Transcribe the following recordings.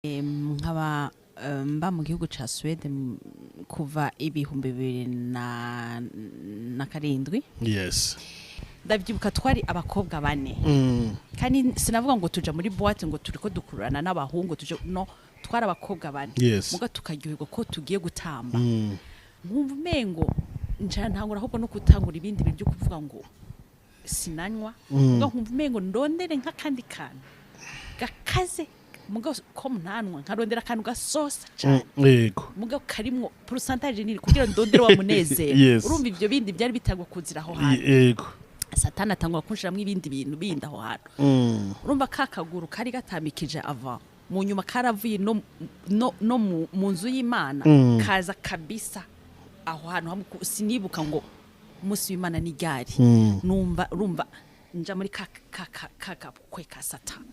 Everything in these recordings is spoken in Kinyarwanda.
nkaba mba mu gihugu ca Swede kuva ibihumbi 2007. Yes. Ndavyibuka twari abakobwa bane. Kandi sinavuga ngo tuja muri boîte ngo turiko dukurana n'abahungu tuje no twari abakobwa bane. Yes. Muga tukaryoherwa ko tugiye gutamba. Nkumva umengo nca ntangura ahubwo no kutangura ibindi bintu byo kuvuga ngo sinanywa. Muga nkumva umengo ndondere nk'akandi kantu gakaze muga ko mnanwa nkarondera akantu gasosa cyane. Yego. Muga karimwo pourcentage nini kugira ndondere wa munezero. Yes. Urumva ivyo bindi byari bitagwa kuzira aho hantu. Yego. Satana atangwa kunshiramwe ibindi bintu bindi aho hantu. Urumva kakaguru kari gatambikije ava mu nyuma karavuye no mu nzu y'Imana kaza kabisa aho hantu sinibuka ngo umunsi w'Imana ni ryari. Numva urumva nja muri kwe ka Satana.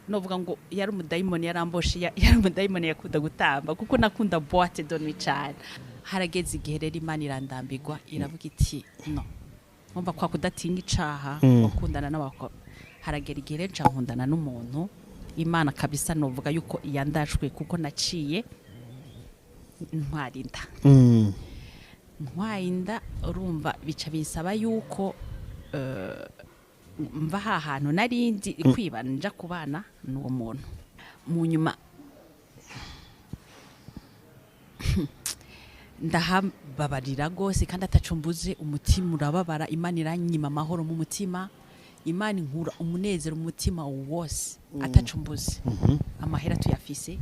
Novuga ngo yari umudayimoni yaramboshe yari umudayimoni yakunda gutamba kuko nakunda boîte de nuit cyane. Harageze igihe rero Imana irandambirwa iravuga iti no Mumba kwa kudatinya icaha wakundana n'abakobwa haragera igihe nca nkundana n'umuntu Imana kabisa novuga yuko iyandashwe kuko naciye ntwarinda ntwarinda urumva bica bisaba yuko mva hahantu narindi kwibanja kubana n'uwo muntu mu nyuma ndahababarira gose kandi atacumbuze umutima urababara Imana iranyima amahoro mu mutima Imana inkura umunezero mu mutima wose atacumbuze amahera tuyafise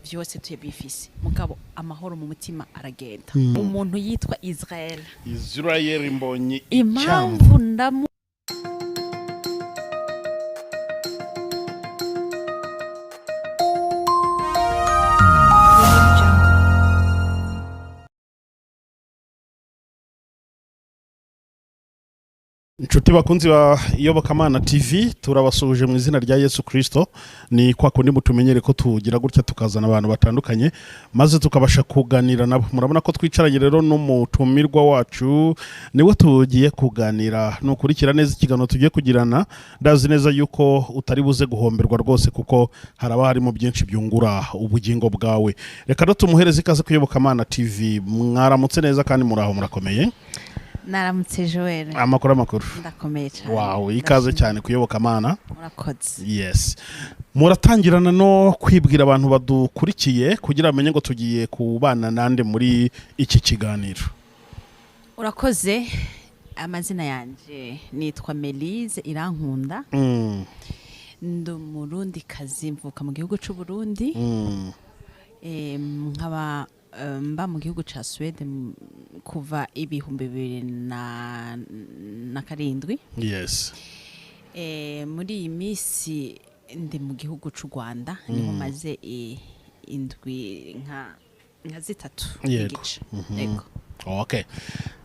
byose tuyabifise mugabo amahoro mu mutima aragenda umuntu yitwa Israel mbonye impamvu ndamu Inshuti bakunzi ba Iyobokamana TV turabasuhuje mu izina rya Yesu Kristo ni kwa kundi mutumenyere ko tugira gutya tukazana abantu batandukanye maze tukabasha kuganira nabo murabona ko twicaranye rero no mutumirwa wacu niwe tugiye kuganira no kurikira neza ikigano tugiye kugirana ndazi neza yuko utari buze guhomberwa rwose kuko haraba harimo byinshi byungura ubugingo bwawe reka rero tumuhereze ikaze ku Iyobokamana TV mwaramutse neza kandi muraho murakomeye Naramutse Joel. Amakuru. Ndakomeye cyane. Wow, ikaze cyane kuyobokamana. Murakoze. Yes. Muratangirana no kwibwira abantu badukurikiye kugira amenye ngo tugiye kubana nande muri iki kiganiro. Urakoze. Amazina yanje nitwa Melyse Irankunda. Ndo Murundi kazi mvuka mu gihugu cy'u Burundi. Nkaba mba mu gihugu ca Swede kuva ibihumbi 2007. Yes. Muri iyi misi ndi mu gihugu c'u Rwanda niho maze indwi nka zitatu igice. Yego. Okay.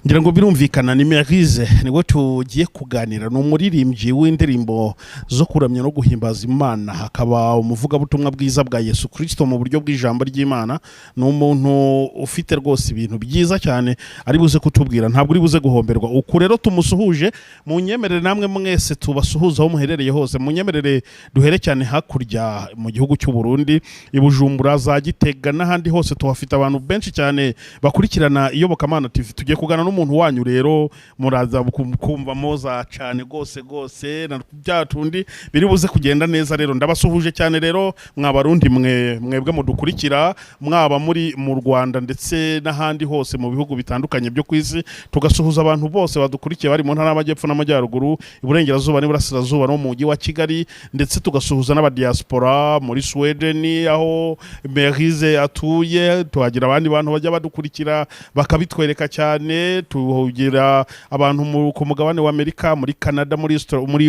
Ngira ngo birumvikana ni Melyse niwe tugiye kuganira no muririmbyi w'indirimbo zo kuramya no guhimbaza Imana hakaba umuvuga butumwa bwiza bwa Yesu Kristo mu buryo bw'ijambo ry'Imana no umuntu ufite rwose ibintu byiza cyane ari buze kutubwira ntabwo uri buze guhomberwa uko rero tumusuhuje mu nyemerere namwe mwese tubasuhuza aho muherereye hose mu nyemerere duhere cyane hakurya mu gihugu cy'u Burundi ibujumbura za Gitega n'ahandi hose tuhafite abantu benshi cyane bakurikirana Iyobokamana TV tugiye kugana umuntu wanyu rero muraza kumva moza cyane gose na byatundi biri buze kugenda neza rero ndabasuhuje cyane rero mwabarundi mwebwe mudukurikira mwaba muri mu Rwanda ndetse n'ahandi hose mu bihugu bitandukanye byo kwisi tugasuhuza abantu bose badukurikiye bari mu ntara y'amajyepfo n'amajyaruguru iburengerazuba n'iburasirazuba no mu mujyi wa Kigali ndetse tugasuhuza n'abadiaspora muri Sweden aho Melyse atuye tuhagira abandi bantu bajya badukurikira bakabitwereka cyane tugira abantu ku mugabane wa Amerika muri Canada muri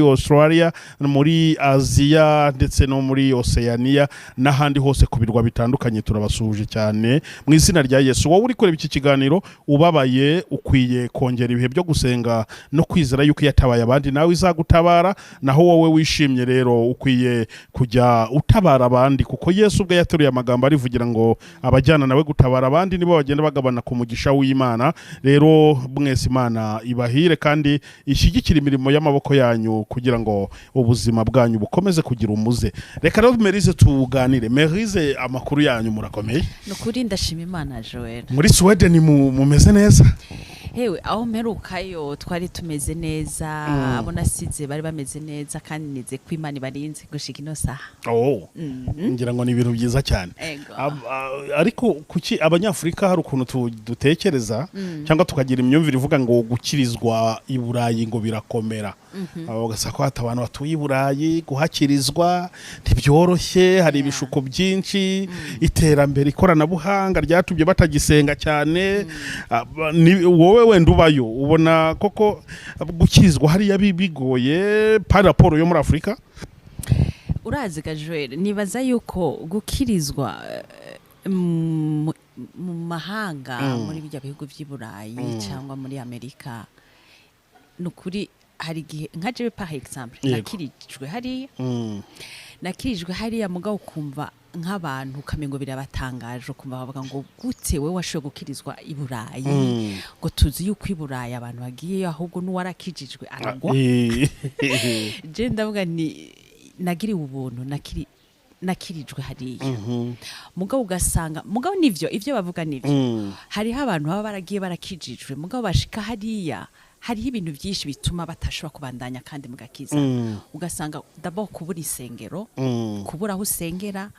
Australia muri Asia ndetse no muri Oceania n'ahandi hose ku birwa bitandukanye turabasuhuje cyane mu izina rya Yesu wowe uri kureba iki kiganiro ubabaye ukwiye kongera ibihe byo gusenga no kwizera yuko yatabaye abandi nawe izagutabara naho wowe wishimye rero ukwiye kujya utabara abandi kuko Yesu ubwe yateruye amagambo arivugira ngo abajyana nawe gutabara abandi nibo bagenda bagabana ku mugisha w'Imana rero rero mwese Imana ibahire kandi ishyigikira imirimo y'amaboko yanyu kugira ngo ubuzima bwanyu bukomeze kugira umuze. Reka rero Melyse tuganire. Melyse, amakuru yanyu murakomeye? Nukuri ndashima Imana Joel. Muri Sweden mumeze neza? Hewe aho mperukayo twari tumeze neza, abo nasize bari bameze neza kandi nize ko Imana ibarinze gushika ino saha. Ngira ngo ni ibintu byiza cyane. Ariko kuki abanyafrika hari ukuntu dutekereza cyangwa tukagira imyumvire ivuga ngo gukirizwa i Burayi ngo birakomera. Bagasa ko hata abantu batuye i Burayi guhakirizwa ntibyoroshye, hari ibishuko byinshi, iterambere ikoranabuhanga ryatubye batagisenga cyane. Wowe wenda ubayo ubona koko gukirizwa hariya bigoye par rapport yo muri Afrika? Urazi Joel, nibaza yuko gukirizwa mu mahanga muri bijya bihugu by'i Burayi cyangwa muri Amerika nukuri hari gihe nka jewe par exemple nakirijwe hariya mugabo kumva nk'abantu kamengo birabatangaje kumva bavuga ngo gute we washoye gukirizwa i Burayi ngo tuzi yuko i Burayi abantu bagiye ahubwo n'uwarakijijwe aragwa. Je ndavuga ni nagiriwe ubuntu nakirijwe hariya mugabo ugasanga mugabo nivyo ivyo bavuga nivyo hariho abantu baba baragiye barakijijwe mugabo bashika hariya hariho ibintu byinshi bituma batashobora kubandanya kandi mugakiza. Ugasanga d'abord kubura isengero, kubura aho usengera,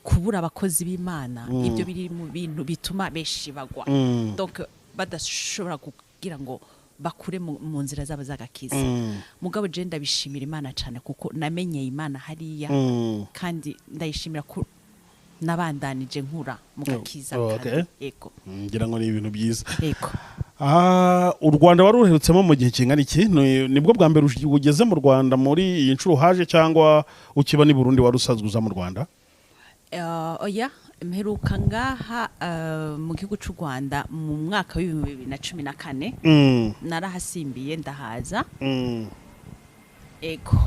kubura abakozi b'Imana, ibyo biri mu bintu bituma beshi bagwa. Donc badashobora kugira ngo bakure mu nzira zabo zagakiza. Mugabo je ndabishimira Imana cyane kuko namenye Imana hariya kandi ndayishimira ko nabandanije nkura mugakiza kandi eko. Ngira ngo ni ibintu byiza. Eko. U Rwanda waruherutsemo mu gihe kingana iki? Nibwo bwa mbere ugeze mu Rwanda muri iyi ncuro haje cyangwa ukiba ni Burundi warusazwe uza mu Rwanda? Oya mperuka ngaha mu gihugu cy'u Rwanda mu mwaka wa 2014 narahasimbiye ndahaza. Ego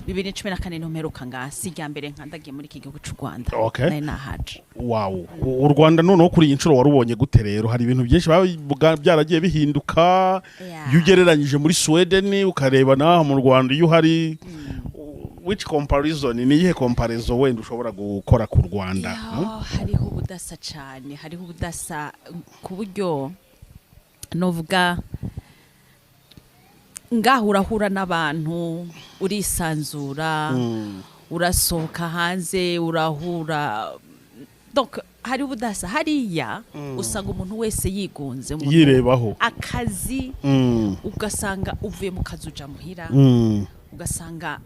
2014 no mperuka ngaha sijya mbere nkandagiye muri iki gihugu cy'u Rwanda. Nari nahaje. Wow. U Rwanda noneho kuri iyi ncuro warubonye gute rero? Hari ibintu byinshi byaragiye bihinduka. Yugereranyije muri Sweden ukareba naho mu Rwanda iyo hari which comparison ni ihe comparison wenda ushobora gukora ku Rwanda? Hariho ubudasa cyane, hariho ubudasa ku buryo novuga ngaho urahura n'abantu urisanzura, urasohoka hanze urahura, donc hari ubudasa hariya usanga umuntu wese yigunze yirebaho akazi ugasanga uvuye mu kazi uja muhira ugasanga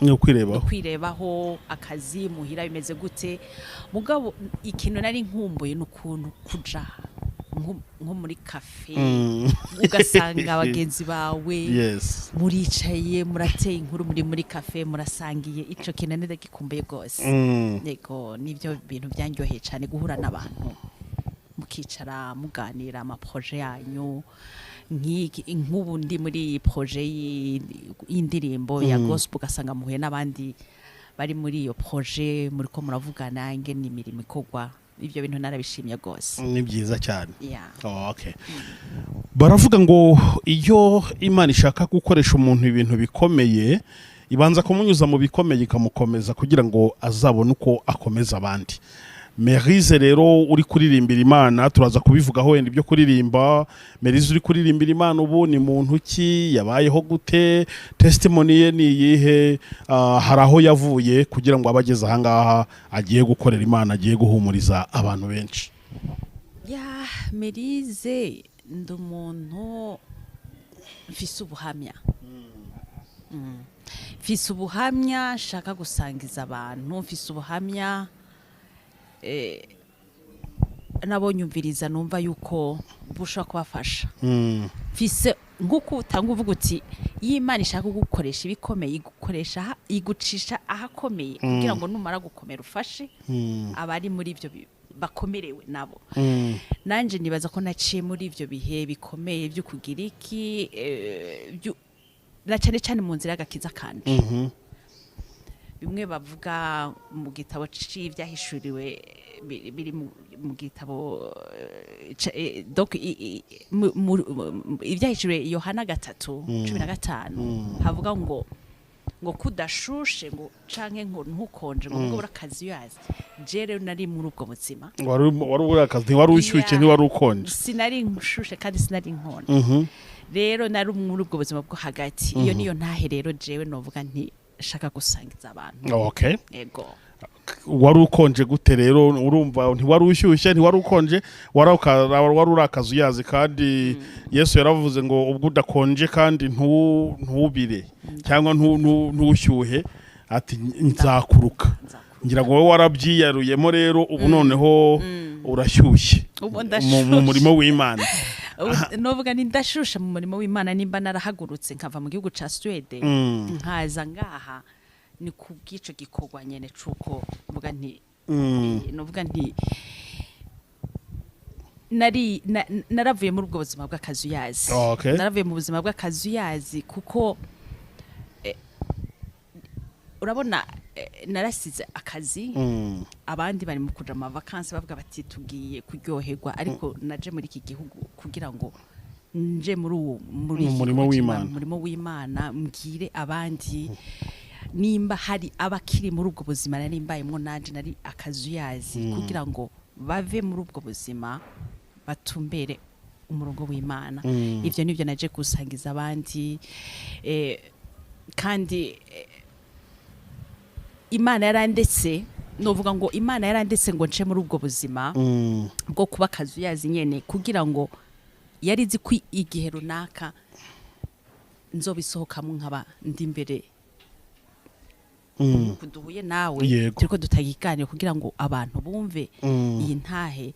nukwirebaho akazi muhira bimeze gute. Mugabo ikintu nari nkumbuye n'ukuntu kuja nko muri cafe ugasanga abagenzi bawe muricaye murateye inkuru muri cafe murasangiye, ico kintu ndagikumbuye gose. Yego nivyo bintu byanyoheye cyane guhura n'abantu mukicara muganira ama projet yanyu. Nk'ubu ndi muri projet y'indirimbo ya gospel ugasanga muhuye n'abandi bari muri iyo projet muriko muravugana ingene imirimo ikorwa. Ibyo bintu narabishimye gose. Ni byiza cyane. Okay. Baravuga ngo iyo Imana ishaka gukoresha umuntu ibintu bikomeye ibanza kumunyuza mu bikomeye ikamukomeza kugira ngo azabone uko akomeza abandi. Melyse rero uri kuririmbira Imana, turaza kubivugaho wenda ibyo kuririmba. Melyse uri kuririmbira Imana ubu ni muntu ki, yabayeho gute, testimony ye ni yihe, hari aho yavuye kugira ngo abageze aha ngaha agiye gukorera Imana, agiye guhumuriza abantu benshi? Melyse ndi umuntu mfise ubuhamya. Mfise ubuhamya shaka gusangiza abantu, mfise ubuhamya nabonyumviriza numva yuko busha kubafasha. Mfise nguko utanga uvuga uti y'Imana ishaka gukoresha ibikomeye igukoresha igucisha ahakomeye kugira ngo numara gukomera ufashe abari muri ibyo bakomerewe nabo. Nanje nibaza ko naciye muri ibyo bihe bikomeye byo kugira iki na cyane mu nzira y'agakiza kandi bimwe bavuga mu gitabo cy'ivyahishuriwe biri mu gitabo donc ivyahishuriwe Yohana 3:15 havuga ngo kudashushe ngo canke ngo ntukonje ngo ngo urakazi yazi jere nari muri ubwo buzima wari urakazi wari ushyushye ntiwari ukonje sinari nshushe kandi sinari nkonje rero nari muri ubwo buzima bwo hagati iyo niyo ntahe rero jewe novuga nti shaka gusangiza abantu okay ego wari ukonje gute rero urumva ntiwari ushyushye ntiwari ukonje wari urakazi uyazi kandi Yesu yaravuze ngo ubwo udakonje kandi ntubire cyangwa ntushyuhe ati nzakuruka ngira ngo wowe warabyiyaruyemo rero ubu noneho urashyushye mu murimo w'Imana novuga ni ndashusha mu murimo w'Imana nimba narahagurutse nkava mu gihugu ca Sweden nkaza ngaha ni kubwico gikorwa nyene cuko mvuga nti novuga nti naravuye muri ubwo buzima bw'akazi yazi naravuye mu buzima bw'akazi yazi kuko urabona narasize akazi abandi bari mu kuja mu vacances bavuga bati tugiye kuryoherwa ariko naje muri iki gihugu kugira ngo nje muri murimo w'Imana mbwire abandi nimba hari abakiri muri ubwo buzima nari mbayemo nanje nari akazi yazi kugira ngo bave muri ubwo buzima batumbere umurongo w'Imana ivyo nivyo naje gusangiza abandi kandi Imana yarandetse novuga ngo Imana yarandetse ngo nce muri ubwo buzima bwo kuba akazi yazi nyene kugira ngo yarizi ku igihe runaka nzobisohokamo nkaba ndi imbere kuduhuye nawe turiko dutagikanira kugira ngo abantu bumve iyi ntahe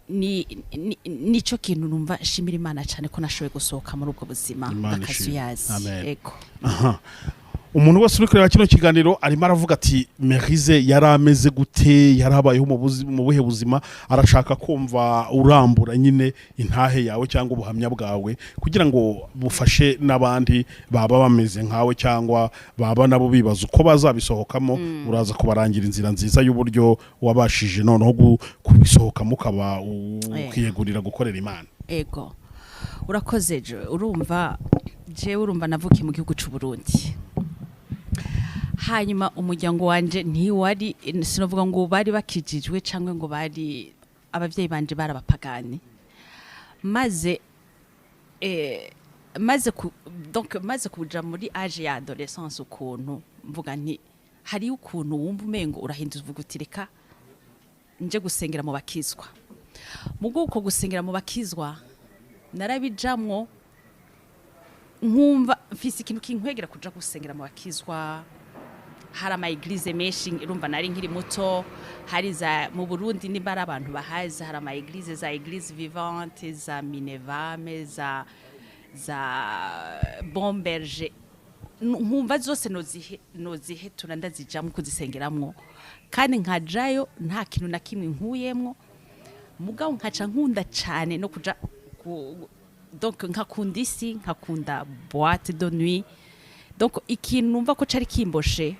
nico kintu numva shimira Imana cyane ko nashoboye gusohoka muri ubwo buzima bw'akazi yazi ego umuntu wese uri kureba kino kiganiro arimo aravuga ati Melyse yarameze gute yarabayeho mu buhe buzima arashaka kumva urambura nyine intahe yawe cyangwa ubuhamya bwawe kugira ngo bufashe n'abandi baba bameze nkawe cyangwa baba nabo bibaza uko bazabisohokamo uraza kubarangira inzira nziza y'uburyo wabashije noneho kubisohokamo ukaba ukiyegurira gukorera Imana ego urakoze urumva navukiye mu gihugu cy'u Burundi hanyuma umuryango wanje ntiwari sinovuga ngo bari bakijijwe cyangwa ngo bari abavyeyi banje barabapagani maze kuja muri age ya adolescence ukuntu mvuga nti hari ukuntu wumva umengo urahinduza uvuga uti reka nje gusengera mu bakizwa mu bwuko gusengera mu bakizwa narabijamwo nkumva mfise ikintu kinkwegera kuja gusengera mu bakizwa hari ama eglise menshi urumva nari nkiri muto hari za mu Burundi niba ari abantu bahaza hari ama eglise za eglise vivante za Minevame za Bomberge nkumva zose nozihe turandazijamwe kuzisengeramwo kandi nkajayo nta kintu na kimwe nkuyemwo mugabo nkaca nkunda cyane no kuja donc nkakunda isi nkakunda boîte de nuit donc ikintu numva ko cari kimboshe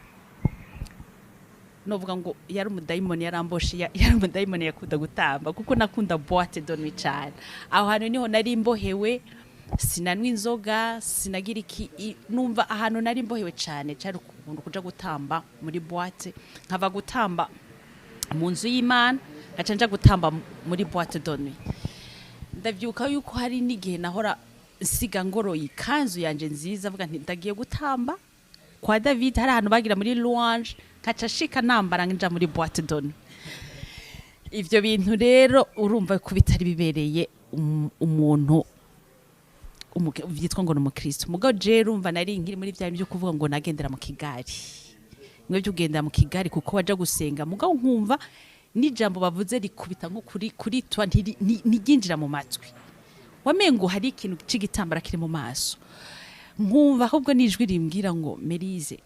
novuga ngo yari umudayimoni yaramboshe yari umudayimoni yakunda gutamba kuko nakunda boîte de nuit cyane aho hantu niho nari imbohewe sinanwa inzoga sinagira iki numva ahantu nari imbohewe cyane cyari ukuntu kuja gutamba muri boîte nkava gutamba mu nzu y'Imana ngaca nja gutamba muri boîte de nuit ndavyuka yuko hari n'igihe nahora nsiga ngoroye ikanzu yanje nziza avuga nti ndagiye gutamba kwa David hari ahantu bagira muri louange kaca shika nambara nja muri boîte de nuit ivyo bintu rero urumva ko bitari bibereye umuntu vyitwa ngo n'umukristo mugabo je urumva nari nkiri muri vyari byo kuvuga ngo nagendera mu Kigali mwe byo ugendera mu Kigali kuko waja gusenga mugabo nkumva n'ijambo bavuze rikubita nko kuri twa ntiginjira mu matwi wamengo hari ikintu c'igitambara kiri mu maso nkumva ahubwo nijwi rimbwira ngo Melyse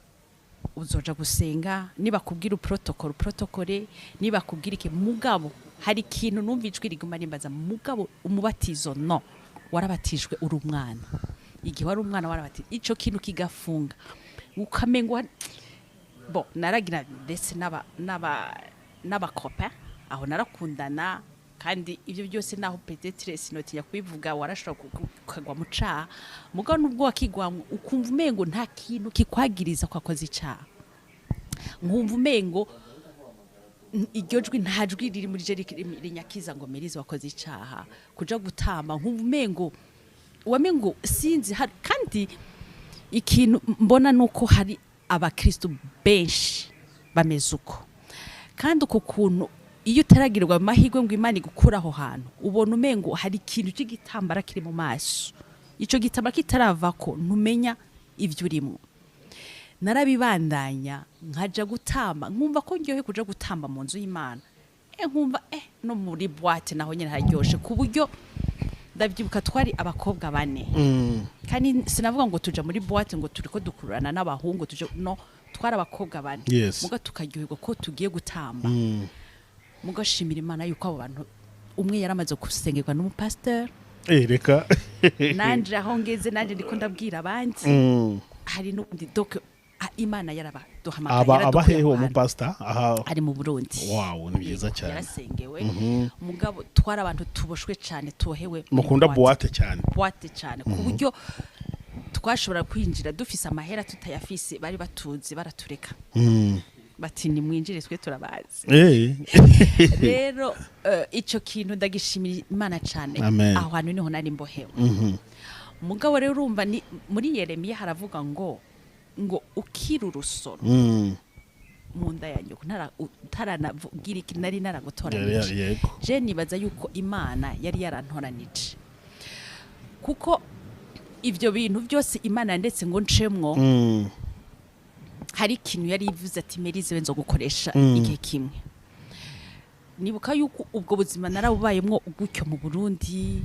uzoja gusenga niba kubwira protocole niba kubwira iki mugabo hari ikintu numva ijwi riguma rimbaza mugabo umubatizo no warabatijwe uri umwana igihe wari umwana warabatijwe ico kintu kigafunga ukamengo naragira ndetse n'abakopa aho narakundana kandi ibyo byose naho peut-être sinotinya kubivuga warashobora kugwa mu caha mugabo nubwo wakigwamwe ukumva umengo nta kintu kikwagiriza kwakoze icaha nkumva umengo iryo jwi nta jwi riri muri je rinyakiza ngo Melyse wakoze icaha kuja gutamba nkumva umengo wamengo sinzi kandi ikintu mbona nuko hari abakristo benshi bameze uko kandi uko kuntu iyo utaragirwa amahirwe ngo Imana igukura aho hantu ubona umengo hari ikintu cy'igitambara kiri mu maso ico gitambara kitaravako ntumenya ivyo urimo narabibandanya nkaja gutamba nkumva ko ngiye kuja gutamba mu nzu y'Imana nkumva no muri boîte naho nyene haryoshe ku buryo ndavyibuka twari abakobwa bane kandi sinavuga ngo tuja muri boîte ngo turiko dukurana n'abahungu tuje no twari abakobwa bane muga tukaryoherwa ko tugiye gutamba mugashimira Imana yuko abo bantu umwe yaramaze gusengerwa n'umupasteur reka nanje aho ngeze nanje ndiko ndabwira abandi hari n'undi donc Imana yarabaduhamagaye abaheho umupasteur ari mu Burundi wow ni byiza cyane yarasengewe mugabo twara abantu tuboshwe cyane tohewe mukunda boîte cyane ku buryo twashobora kwinjira dufise amahera tutayafise bari batuzi baratureka bati ni mwinjire twe turabazi rero ico kintu ndagishimira Imana cyane aho hantu niho nari mbohewe mugabo rero urumva ni muri Yeremiya haravuga ngo ukira urusoro mu nda yanyu ntaranavugira iki nari naragutoranije je nibaza yuko Imana yari yarantoranije kuko ivyo bintu byose Imana ndetse ngo ncemwo hari ikintu yari ivuze ati Melyse wenzo gukoresha igihe kimwe nibuka yuko ubwo buzima narabubayemwo gutyo mu Burundi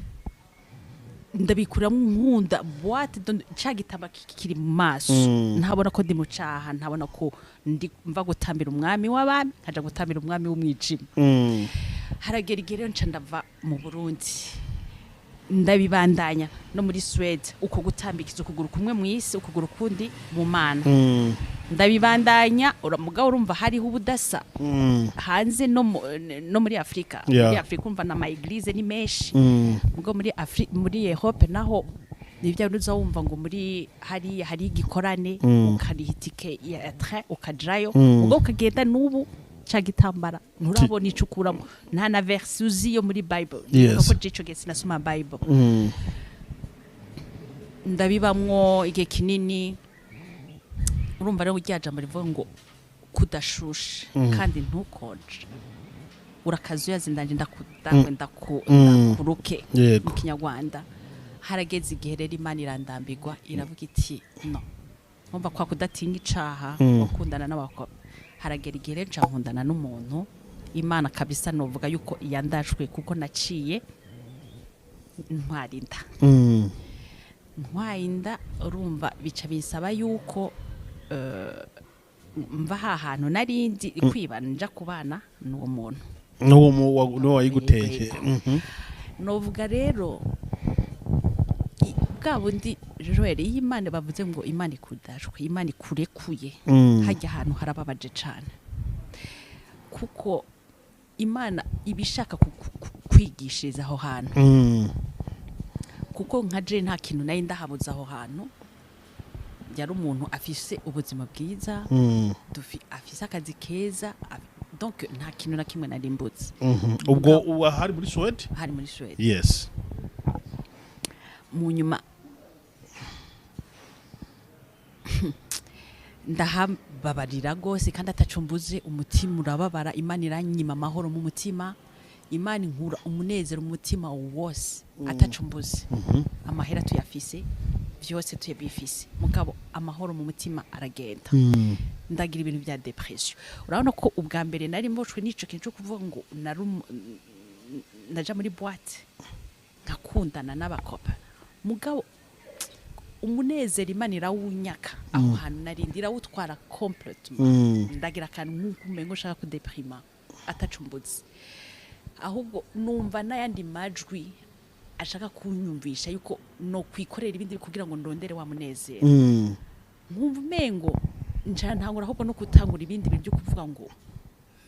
ndabikuramwo nkunda boîte cagitamba kiri mu maso ntabona ko ndi mu caha ntabona ko ndi mva gutambira umwami w'abami kaja gutambira umwami w'umwijima haragera igere nca ndava mu Burundi ndabibandanya no muri Swede uko gutambikiza ukuguru kumwe mu isi ukuguru kundi mu mana ndabibandanya uramugabo urumva hariho ubudasa hanze no muri Afrika muri Afrika umva na ma-église ni meshi mugo muri Europe naho nibyo uza wumva ngo muri hari igikorane ukarihitike ya train ukajayo mugo ukagenda n'ubu cagitambara nturabona icukuramo nta na verse uzi yo muri Bible kuko jico gese nasoma Bible ndabibamwo igihe kinini urumva rero ujyaje muri vuga ngo kudashushe kandi ntukonje urakazuya zindanje ndakuruke mu Kinyarwanda harageze igihe rero Imana irandambirwa iravuga iti no umva kwa kudatinya icaha ukundana n'abakobwa haragera igihe rero nkundana n'umuntu Imana kabisa novuga yuko yandashwe kuko naciye ntwarinda urumva bica bisaba yuko mva hahantu narindi kwibana nja kubana n'uwo muntu n'uwo wayiguteye novuga rero bwabundi Joel y'Imana bavuze ngo Imana ikudashwe Imana ikurekuye hajya ahantu harababaje cyane kuko Imana ibishaka kwigishiriza aho hantu kuko nka je nta kintu nayo ndahabuza aho hantu yari umuntu afise ubuzima bwiza afise akazi keza donc nta kintu na kimwe nari mbutse ubwo hari muri Swede yes mu nyuma ndahababarira gose kandi atacumbuze umutima urababara Imana iranyima amahoro mu mutima Imana inkura umunezero mu mutima wose atacumbuze amahera tuyafise byose tuyabifise mugabo amahoro mu mutima aragenda ndagira ibintu bya depression urabona ko ubwa mbere nari mboshwe n'ico kintu cyo kuvuga ngo naja muri boîte ngakundana n'abakopa mugabo umunezero Imana irawunyaka aho hantu narindira utwara complètement ndagira kantu nk'ukumengo ushaka kudeprima atacumbuze ahubwo numva n'ayandi majwi ashaka kunyumvisha yuko no kwikorera ibindi kugira ngo ndondere wa munezero nkumva umengo ntangura ahubwo no kutangura ibindi bintu byo kuvuga ngo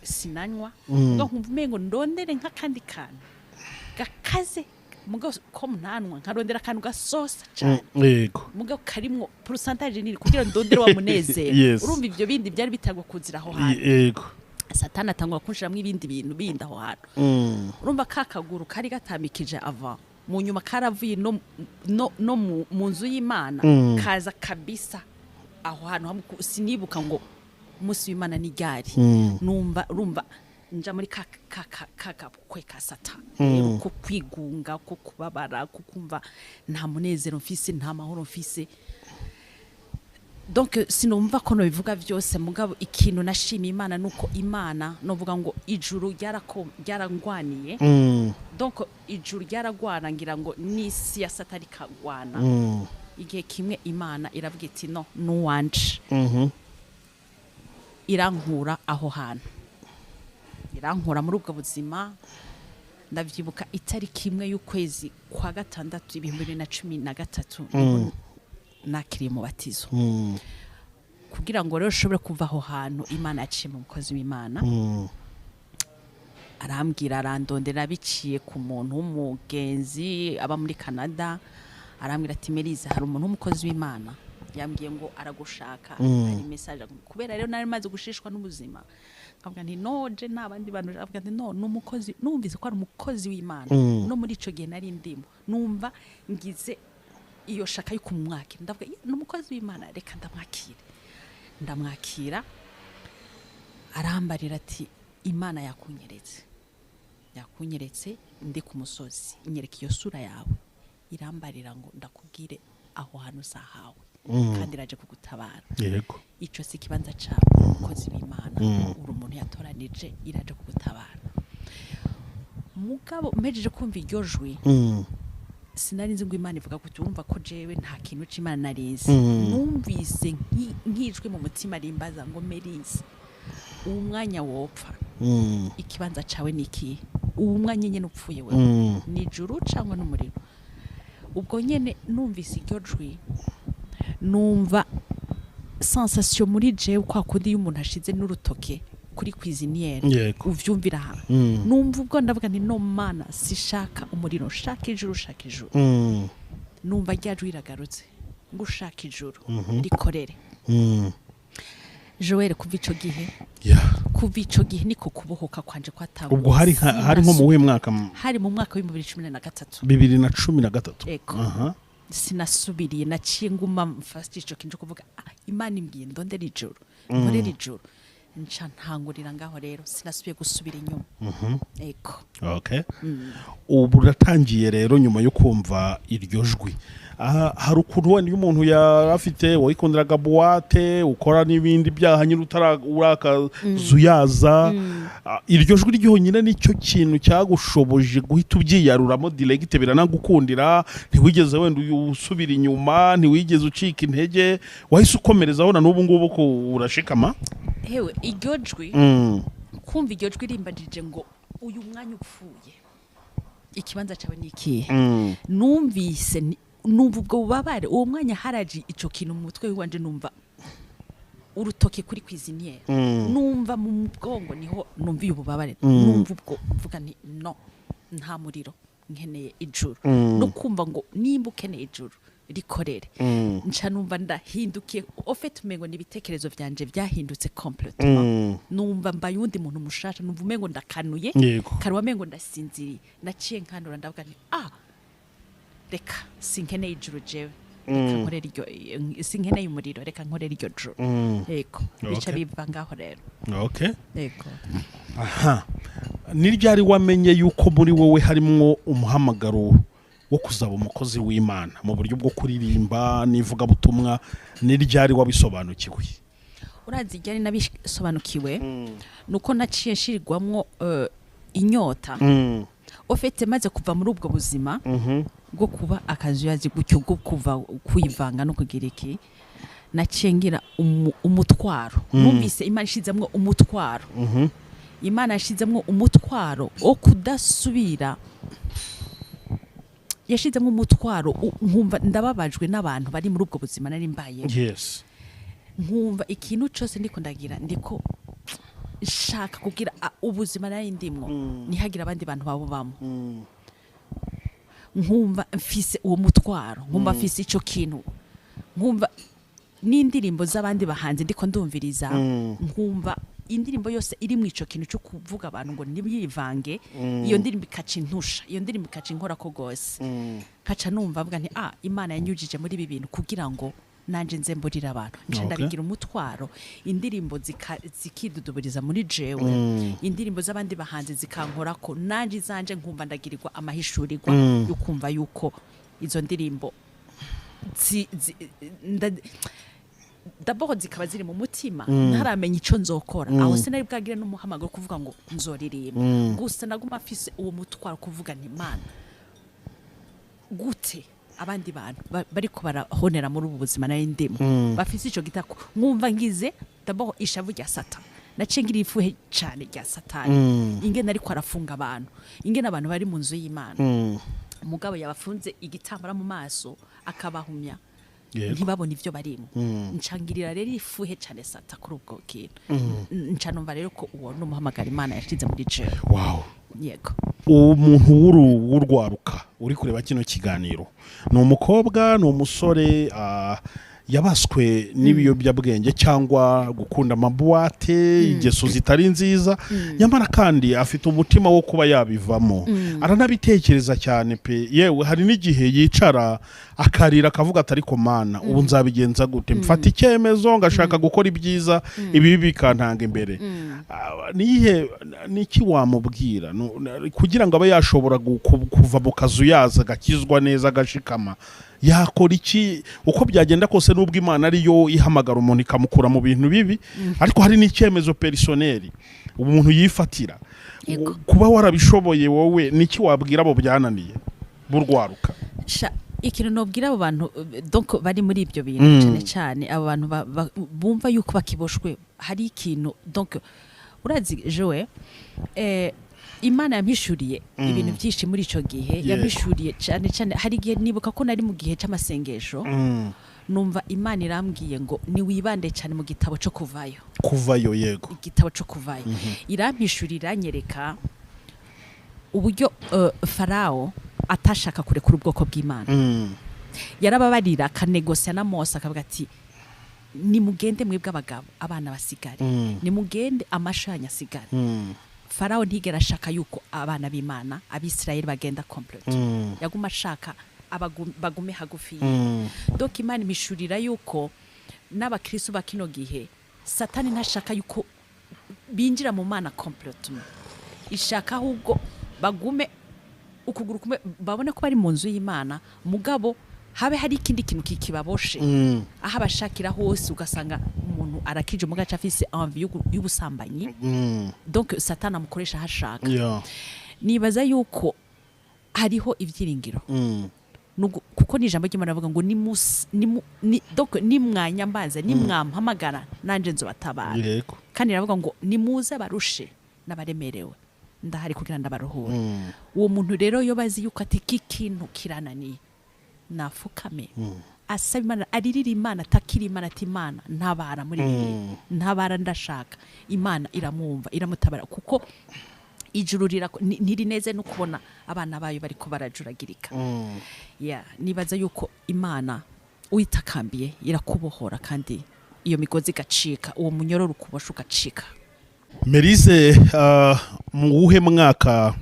sinanywa ngo nkumva umengo ndondere nk'akandi kantu gakaze mugabo ko mnanwa nkarondera akantu gasosa cyane yego mugabo karimwo pourcentage nini kugira ndondere wa munezero urumva ivyo bindi byari bitagwa kuzira aho hantu yego satani atangwa kunshiramwe ibindi bintu bindi aho hantu urumva kakaguru kari gatamikije ava mu nyuma karavuye no mu nzu y'Imana kaza kabisa aho hantu sinibuka ngo umunsi w'Imana ni ryari numva urumva nja muri kweka satani ko kwigunga ko kubabara ko kumva nta munezero mfise nta mahoro mfise donc sinumva ko no bivuga byose mugabo ikintu nashima Imana nuko Imana novuga ngo ijuru ryarangwaniye donc ijuru ryaragwana ngira ngo nisi ya satani kagwana igihe kimwe Imana iravuga iti no nuwanje irankura aho hantu irankura muri ubwo buzima ndavyibuka itariki imwe y'ukwezi kwa gatandatu 2013 nakiri mu batizo kugira ngo rero ushobore kuva aho hantu Imana yaciye mu mukozi w'Imana arambwira arandondera biciye ku muntu w'umugenzi aba muri Canada arambwira ati Melyse hari umuntu w'umukozi w'Imana yambwiye ngo aragushaka ari message kubera rero nari maze gushishwa n'ubuzima avuga nti noje nabandi bantu avuga nti no numukozi numvise ko ari umukozi w'Imana no muri ico gihe nari ndimo numva ngize iyo shaka y'ukumwakira ndavuga n'umukozi w'Imana reka ndamwakira arambarira ati Imana yakunyeretse ndi ku musozi inyereka iyo sura yawe irambarira ngo ndakubwire aho hantu sahawe kandi iraje kugutabara yego ico si kibanza cyawe umukozi w'Imana uri umuntu yatoranije iraje kugutabara mugabo mejeje kumva iryo jwi sinari nzi ngo Imana ivuga ko urumva ko jewe nta kintu c'Imana narizi numvise nkijwe mu mutima rimbaza ngo Melyse uwo mwanya wopfa ikibanza cawe niki uwo mwanya nyene upfuye wewe ni ijuru cyangwa n'umuriro ubwo nyene numvise iryo jwi numva sensation muri jewe kwa kundi y'umuntu ashize n'urutoke kuri cuisiniere uvyumvira ha numva ubwo ndavuga nti no mana sishaka umuriro shaka ijuru numva ryajwe iragarutse ngo ushaka ijuru rikorere Joel kuva ico gihe niko kubohoka kwanje kwatawe ubwo hari nko mu mwaka hari mu mwaka wa 2013 2013 sinasubiriye naciye nguma mfast ico kinje kuvuga Imana imbwiye ndondera ijuru nkorera ijuru nca ntangurira ngaho rero sinasubiye gusubira inyuma eko okay ubu ratangiye rero nyuma yo kumva iryo jwi hari ukuntu wenda iyo umuntu yarafite wayikonderaga boîte ukora n'ibindi byaha nyine urakazuyaza iryo jwi ryonyine nicyo kintu cyagushoboje guhita ubyiyaruramo direct biranagukundira ntiwigeze wenda usubira inyuma ntiwigeze ucika intege wahise ukomerezaho na n'ubu ngubu ko urashikama hewe iryo jwi kumva iryo jwi rimbajije ngo uyu mwanya upfuye ikibanza cyawe nikihe numvise numva ubwo bubabare uwo mwanya haraje ico kintu mu mutwe wanje numva urutoke kuri cuisiniere numva mu bwongo niho numva ububabare numva ubwo mvuga ni no nta muriro nkeneye ijuru no kumva ngo nimba ukeneye ijuru rikorere nca numva ndahindukiye ofete umengo nibitekerezo vyanje vyahindutse complètement numva mbaye undi muntu mushasha numva umengo ndakanuye karwa mengo ndasinziriye naciye nkanura ndavuga nti reka sinkeneye ijuru jewe reka nkorera iryo sinkeneye umuriro reka nkorera iryo juru yego bica biva ngaho rero yego ni ryari wamenye yuko muri wowe harimo umuhamagaro wo kuzaba umukozi w'Imana mu buryo bwo kuririmba nivuga butumwa ni ryari wabisobanukiwe urazi ryari nabisobanukiwe nuko naciye shirigwamwo inyota ofete maze kuva muri ubwo buzima bwo kuba akazuyazi gutyo bwo kuva kwivanga no kugira iki naciye ngira umutwaro numvise Imana ishizamwo umutwaro Imana yashizamwo umutwaro wo kudasubira yashizamwo umutwaro nkumva ndababajwe n'abantu bari muri ubwo buzima nari mbaye nkumva ikintu cyose ndiko ndagira ndiko shaka kugira ubuzima nari ndimwo nihagira abandi bantu babubamo nkumva mfise uwo mutwaro nkumva mfise ico kintu nkumva n'indirimbo z'abandi bahanze ndiko ndumviriza nkumva indirimbo yose iri mu ico kintu cyo kuvuga abantu ngo nibivange iyo ndirimbo ikaca intusha iyo ndirimbo ikaca inkora ko gose kaca numva avuga nti Imana yanyujije muri ibi bintu kugira ngo nanje nze mburira abantu nje ndabigira umutwaro indirimbo zikiduduburiza muri jewe indirimbo z'abandi bahanze zikankora ko nanje zanje nkumva ndagirirwa amahishurirwa yo kumva yuko izo ndirimbo d'abord zikaba ziri mu mutima ntaramenya ico nzokora aho sinari bwagire n'umuhamagaro kuvuga ngo nzoririmba gusa naguma afise uwo mutwaro kuvuga nti Imana gute abandi bantu bariko barahonera muri ubu buzima nari ndimo bafise ico gitako nkumva ngize d'abord ishavu rya Satani naciye ngira ifuhe cyane rya Satani ingene ariko arafunga abantu ingene abantu bari mu nzu y'Imana umugabo yabafunze igitambara mu maso akabahumya ntibabona ivyo barimo ncangirira rero ifuhe cyane Sata kuri ubwo kintu ncanumva rero ko uwo n'umuhamagara Imana yashize muri jewe yego umuntu w'urwaruka uri kureba kino kiganiro ni umukobwa ni umusore yabaswe n'ibiyobyabwenge cyangwa gukunda amabuwate ingeso zitari nziza nyamara kandi afite umutima wo kuba yabivamo aranabitekereza cyane pe yewe hari n'igihe yicara akarira akavuga atari ko Mana ubu nzabigenza gute mfata icyemezo ngashaka gukora ibyiza ibi bikantanga imbere niki wamubwira kugira ngo abe yashobora kuva mu kazu yaza gakizwa neza gashikama yakora iki uko byagenda kose nubwo Imana ariyo ihamagara umuntu ikamukura mu bintu bibi ariko hari n'icyemezo personnel umuntu yifatira kuba warabishoboye wowe niki wabwira abo byananiye burwaruka ikintu nobwira abo bantu donc bari muri ibyo bintu cyane abo bantu bumva yuko bakiboshwe hari ikintu donc urazi Joe Imana yampishuriye ibintu byinshi muri ico gihe yampishuriye cyane cyane hari gihe nibuka ko nari mu gihe cy'amasengesho numva Imana irambwiye ngo ni wibande cyane mu gitabo cyo kuvayo yego igitabo cyo kuvayo irampishurira nyereka uburyo Farao atashaka kurekura ubwoko bw'Imana yarababarira kanegosia na Mose akavuga ati nimugende mwebwe abagabo abana basigare nimugende amashanya asigare Farao ntigera ashaka yuko abana b'Imana abisirayeli bagenda complete yaguma ashaka bagume hagufi donc Imana imishurira yuko n'abakristo bakino gihe Satani ntashaka yuko binjira mu Mana complètement ishaka ahubwo bagume ukuguru kumwe babone ko bari mu nzu y'Imana mugabo habe hari ikindi kintu kikibaboshe aha bashakira hose ugasanga umuntu arakije mu gace afise envie y'ubusambanyi donc Satani amukoresha hashaka nibaza yuko hariho ivyiringiro kuko ni ijambo ry'Imana avuga ngo donc ni mwanya mbaza ni mwampamagara nanje nzobatabara kandi iravuga ngo nimuze barushe n'abaremerewe ndahari kugira ndabaruhure uwo muntu rero yo bazi yuko ati kikintu kirananiye nafukame asaba Imana aririra Imana atakira Imana ati Imana ntabara muri ntabara ndashaka Imana iramwumva iramutabara kuko ijuru ntirineze no kubona abana bayo bari ko barajuragirika nibaza yuko Imana uyitakambiye irakubohora kandi iyo migozi gacika uwo munyororo ukubosha ugacika Melyse mu wuhe mwaka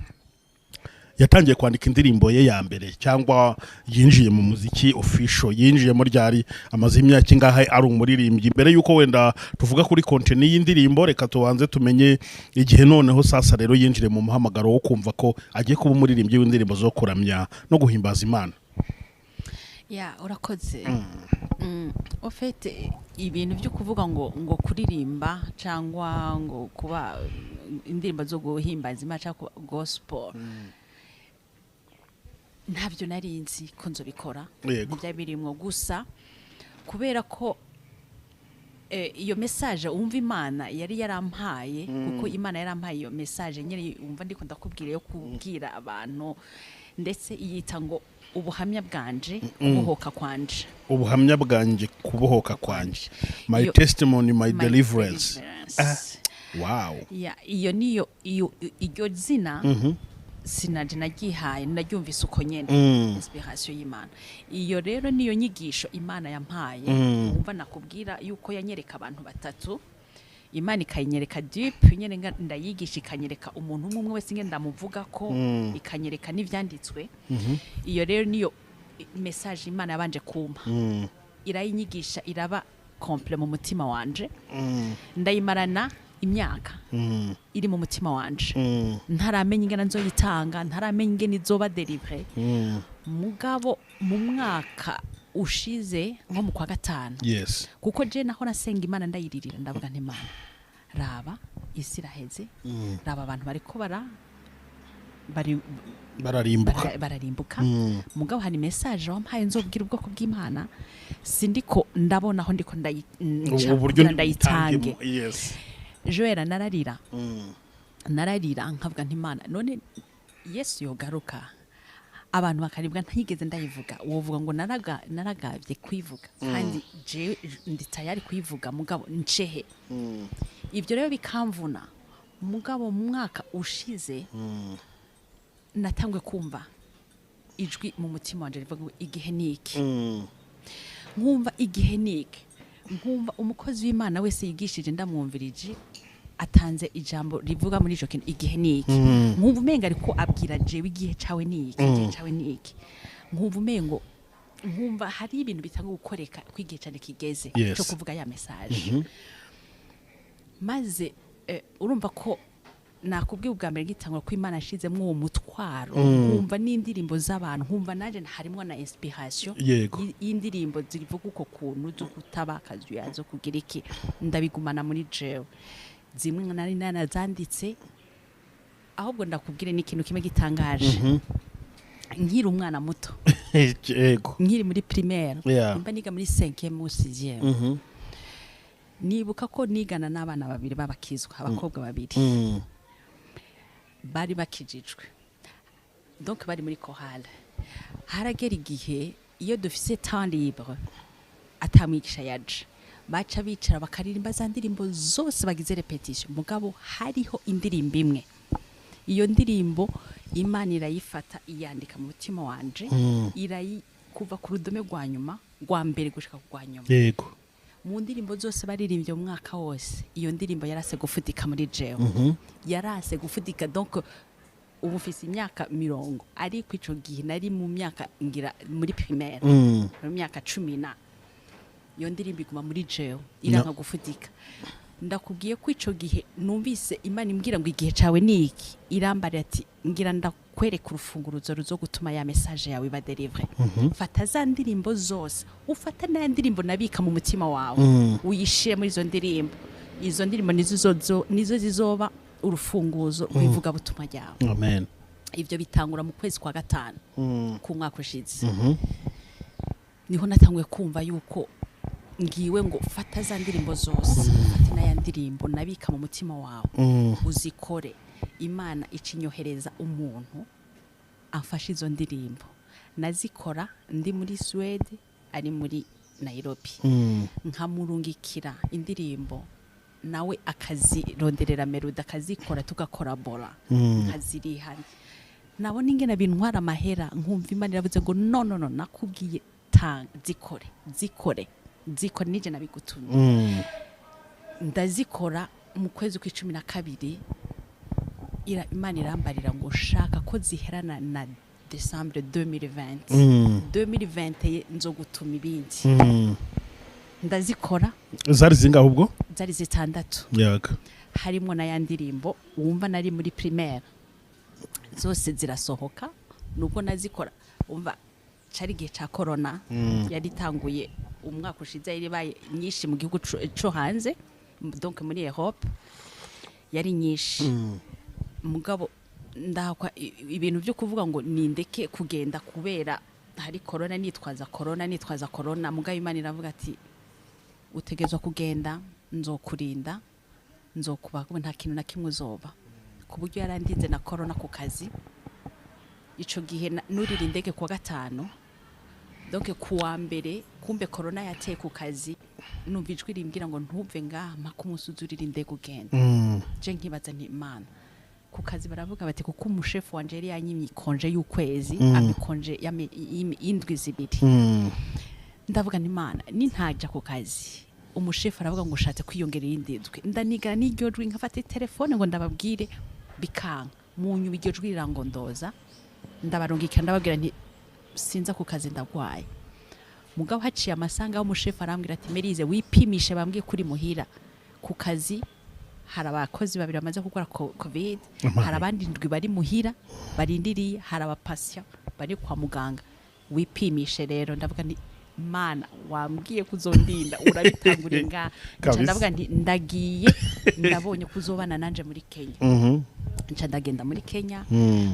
yatangiye kwandika indirimbo ye ya mbere cyangwa yinjiye mu muziki official yinjiye muri Byari amaze imyaka ingahe ari umuririmbyi mbere yuko wenda tuvuga kuri content y'indirimbo reka tubanze tumenye igihe noneho sasa rero yinjire mu muhamagaro wo kumva ko agiye kuba umuririmbyi w'indirimbo zo kuramya no guhimbaza Imana urakoze ofete ibintu byo kuvuga ngo kuririmba cyangwa ngo kuba indirimbo zo guhimbaza Imana cyangwa gospel ntabyo narinzi ko nzobikora byabirimwo gusa kubera ko iyo message umva Imana yari yarampaye kuko Imana yarampaye iyo message nyine umva ndiko ndakubwira yo kubwira abantu ndetse iyita ngo ubuhamya bwanje kubohoka kwanje ubuhamya bwanje kubohoka kwanje my testimony my deliverance wow iyo niyo iryo zina sinaje nagihaye naryumvise uko nyene inspiration y'Imana. Iyo rero niyo nyigisho Imana yampaye umva nakubwira yuko yanyereka abantu batatu, Imana ikanyereka deep nyene ndayigisha ikanyereka umuntu umwe wese nge ndamuvuga ko ikanyereka n'ivyanditswe. Iyo rero niyo message Imana yabanje kumpa, irayinyigisha iraba komple mu mutima wanje, ndayimarana imyaka iri mu mutima wanje, ntaramenya ingene nzoyitanga, ntaramenya ingene izoba delivré. Mugabo mu mwaka ushize nko mu kwa gatanu, yes, kuko je naho nasenga Imana ndayiririra ndavuga nti Imana raba isi iraheze, raba abantu bariko bararimbuka. Mugabo hari message wampaye nzobwira ubwoko bw'Imana, sindiko ndabona aho ndiko ndayitange. Yes, Joera nararira nkavuga nti Imana none Yesu yogaruka abantu bakaribwa ntayigeze ndayivuga, wovuga ngo naragavye kwivuga kandi je ndi tayari kwivuga mugabo ncehe. Ivyo rero bikamvuna. Mugabo mu mwaka ushize natangwe kumva ijwi mu mutima wanje rivuga igihe niki, nkumva igihe niki, nkumva umukozi w'Imana wese yigishije ndamwumvirije atanze ijambo rivuga muri ico kintu igihe niki, nkumva umenga ariko abwira jewe igihe cawe niki, igihe cawe niki, nkumva umengo nkumva hari ibintu bitanga gukoreka kwigihe cyane kigeze cyo kuvuga ya message. Maze urumva ko nakubwiye ubwa mbere ngitangwa ko Imana yashizemwe uwo mutwaro, nkumva n'indirimbo z'abantu, nkumva naje harimo na inspiration y'indirimbo zivuga uko kuntu zo kutabakaza yazo kugira iki, ndabigumana muri jewe. Zimwe nari nanazanditse, ahubwo ndakubwire n'ikintu kimwe gitangaje. Nkiri umwana muto nkiri muri primaire, mba niga muri 5e ou 6e, nibuka ko nigana n'abana babiri babakizwa, abakobwa babiri bari bakijijwe, donc bari muri chorale. Haragera igihe iyo dufise temps libre atamwigisha yaje, baca bicara bakaririmba za ndirimbo zose bagize repetition, mugabo hariho indirimbo imwe, iyo ndirimbo Imana irayifata iyandika mu mutima wanje, irayikuva ku rudome rwa nyuma rwa mbere gushika ku rwa nyuma. Yego, mu ndirimbo zose baririmbye mu mwaka wose, iyo ndirimbo yarase gufutika muri jewe, yarase gufutika. Donc ubu mfise imyaka 20, ariko ico gihe nari mu myaka ngira muri primaire, mu myaka 10, iyo ndirimbo iguma muri jewe iranka gufutika. Ndakubwiye ko ico gihe numvise Imana imbwira ngo igihe cawe niki, irambara ati ngira ndakwereka urufunguruzo ruzo gutuma ya message yawe ba deliver. Fata za ndirimbo zose, ufata na ndirimbo nabika mu mutima wawe, uyishire muri izo ndirimbo. Izo ndirimbo nizo zizoba urufunguzo rwivuga butuma yawe. Amen. Ivyo bitangura mu kwezi kwa gatanu ku mwaka ushize. Niho natanguye kumva yuko ngiwe ngo fata za ndirimbo zose, fata na ya ndirimbo nabika mu mutima wawe, uzikore. Imana icinyohereza umuntu amfasha izo ndirimbo, nazikora ndi muri Swede, ari muri Nairobi, nkamurungikira indirimbo, nawe akazironderera melody, akazikora tugakorabora, nkazirihana. Nabona ingene bintwara amahera, nkumva Imana iravuze ngo no nakubwiye zikore nije nabigutumye. Ndazikora mu kwezi kwa 12, Imana irambarira ngo shaka ko ziherana na December 2020. 2020 nzo gutuma ibindi. Ndazikora. Zari zingaho ubwo? Zari 6. Yaga. Harimo na yandirimbo wumva nari muri primaire, zose zirasohoka. Nubwo nazikora umva cari gihe ca corona, yari tanguye umwaka ushize, yari baye nyinshi mu gihugu cyo hanze, donc muri Europe yari nyinshi. Mugabo ndakwa ibintu byo kuvuga ngo nindeke kugenda kubera hari corona, nitwaza corona. Mugabo Imana iravuga ati utegezwa kugenda, nzokurinda, nzokuba nta kintu na kimwe uzoba. Ku buryo yarandinze na corona ku kazi. Ico gihe nurira indege kwa gatanu, donc kuwa mbere kumbe corona yateye ku kazi numva ijwi rimbwira ngo ntuve ngaha mpaka umusuzurira indege ugenda je nkibaza nti Imana ku kazi baravuga bati kuko umushefu wanje yari yanyimye konje y'ukwezi amikonje indwi zibiri ndavuga nti Imana nintaja ku kazi umushefu aravuga ngo ushatse kwiyongerera indindwi ndanigara n'iryo jwi nkafata telefone ngo ndababwire bikanka mu nyuma iryo jwi rirangondoza ndabarungikira ndababwira nti sinza ku kazi ndagwaye mugabo haciye amasanga w'umushefu arambwira ati Melyse wipimishe bambwiye kuri muhira ku kazi hari abakozi babiri bamaze gukora covid hari abandi ndwi bari muhira barindiriye hari abapasya bari kwa muganga wipimishe rero ndavuga nti Mana wambwiye kuzondinda urabitangura nga ndavuga nti ndagiye ndabonye kuzobana nanje muri Kenya nca ndagenda muri Kenya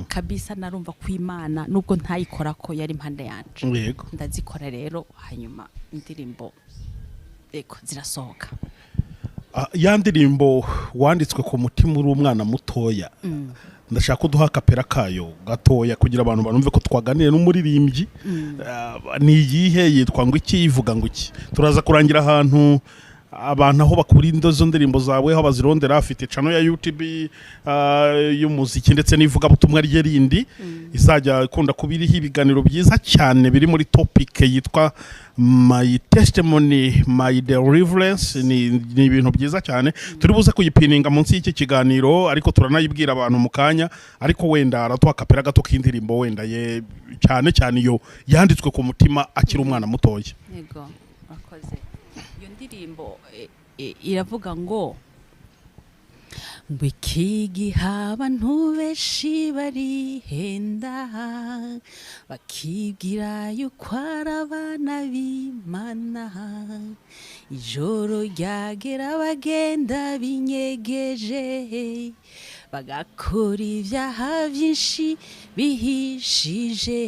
kabisa narumva kw'Imana nubwo ntayikora ko yari impande yanje ndazikora rero hanyuma indirimbo eko zirasohoka ya ndirimbo wanditswe ku mutima uri umwana mutoya ndashaka kuduha kapera kayo gatoya kugira abantu barumve ko twaganire n'umuririmbyi ni iyihe yitwa ngo iki yivuga ngo iki turaza kurangira ahantu abantu aho bakura indozo ndirimbo zawe aho bazirondera afite channel ya YouTube y'umuziki ndetse n'ivuga butumwa rye rindi izajya ikunda kubiriho ibiganiro byiza cyane biri muri topic yitwa my testimony my deliverance ni ibintu byiza cyane turi buze kuyipininga munsi y'iki kiganiro ariko turanayibwira abantu mu kanya ariko wenda aratwa kapera gato k'indirimbo wenda ye cyane cyane yo yanditswe ku mutima akiri umwana mutoya yego akoze indirimbo iravuga ngo Bikigi abantu benshi barihenda bakibwira yuko ari abana b'Imana ijoro ryagera bagenda binyegeje bagakora ibyaha byinshi bihishije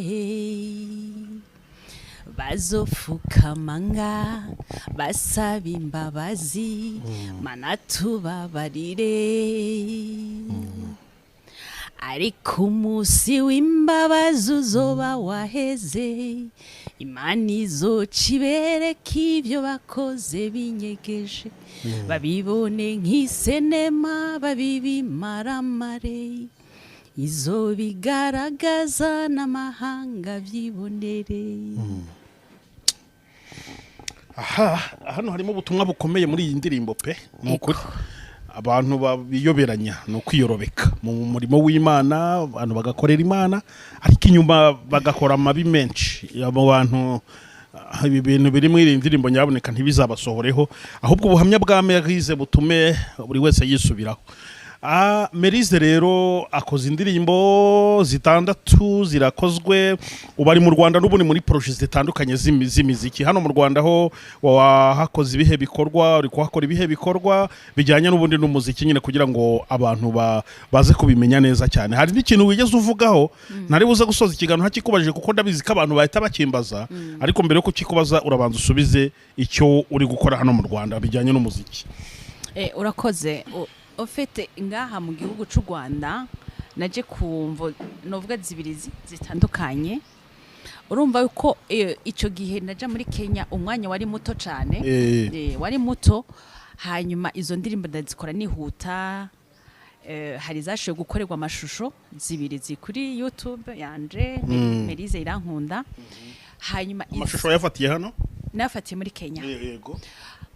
bazofukamanga basaba imbabazi Mana tubabarire ariko umunsi w'imbabazi uzoba waheze Imana izocibereka ibyo bakoze binyegeje babibone nk'isenema babibimaramare izobigaragaza n'amahanga byibonere hano harimo ubutumwa bukomeye muri iyi ndirimbo pe nukuri abantu babiyoberanya no kwiyorobeka mu murimo w'Imana abantu bagakorera Imana ariko inyuma bagakora amabi menshi abo bantu ibi bintu biri muri iyi ndirimbo nyaboneka ntibizabasohoreho ahubwo ubuhamya bwa Melyse butume buri wese yisubiraho Melyse rero akoze indirimbo zitandatu zirakozwe ubari mu Rwanda n'ubundi muri project zitandukanye z'imiziki hano mu Rwanda ho wahakoze ibihe bikorwa uri kuhakora ibihe bikorwa bijyanye n'ubundi n'umuziki nyine kugira ngo abantu baze kubimenya neza cyane hari n'ikintu wigeze uvugaho ntari buze gusoza ikiganiro hakikubajije kuko ndabizi ko abantu bahita bakimbaza ariko mbere yo kukikubaza urabanza usubize icyo uri gukora hano mu Rwanda bijyanye n'umuziki urakoze ofete ngaha mu gihugu cy'u Rwanda naje kumvo novuga zibiri zitandukanye urumva yuko ico gihe naja muri Kenya umwanya wari muto cyane wari muto hanyuma izo ndirimbo ndazikora nihuta hari zashoye gukorerwa amashusho zibiri zikuri YouTube yanje Melyse Irankunda hanyuma amashusho yafatiye hano nafatiye muri Kenya yego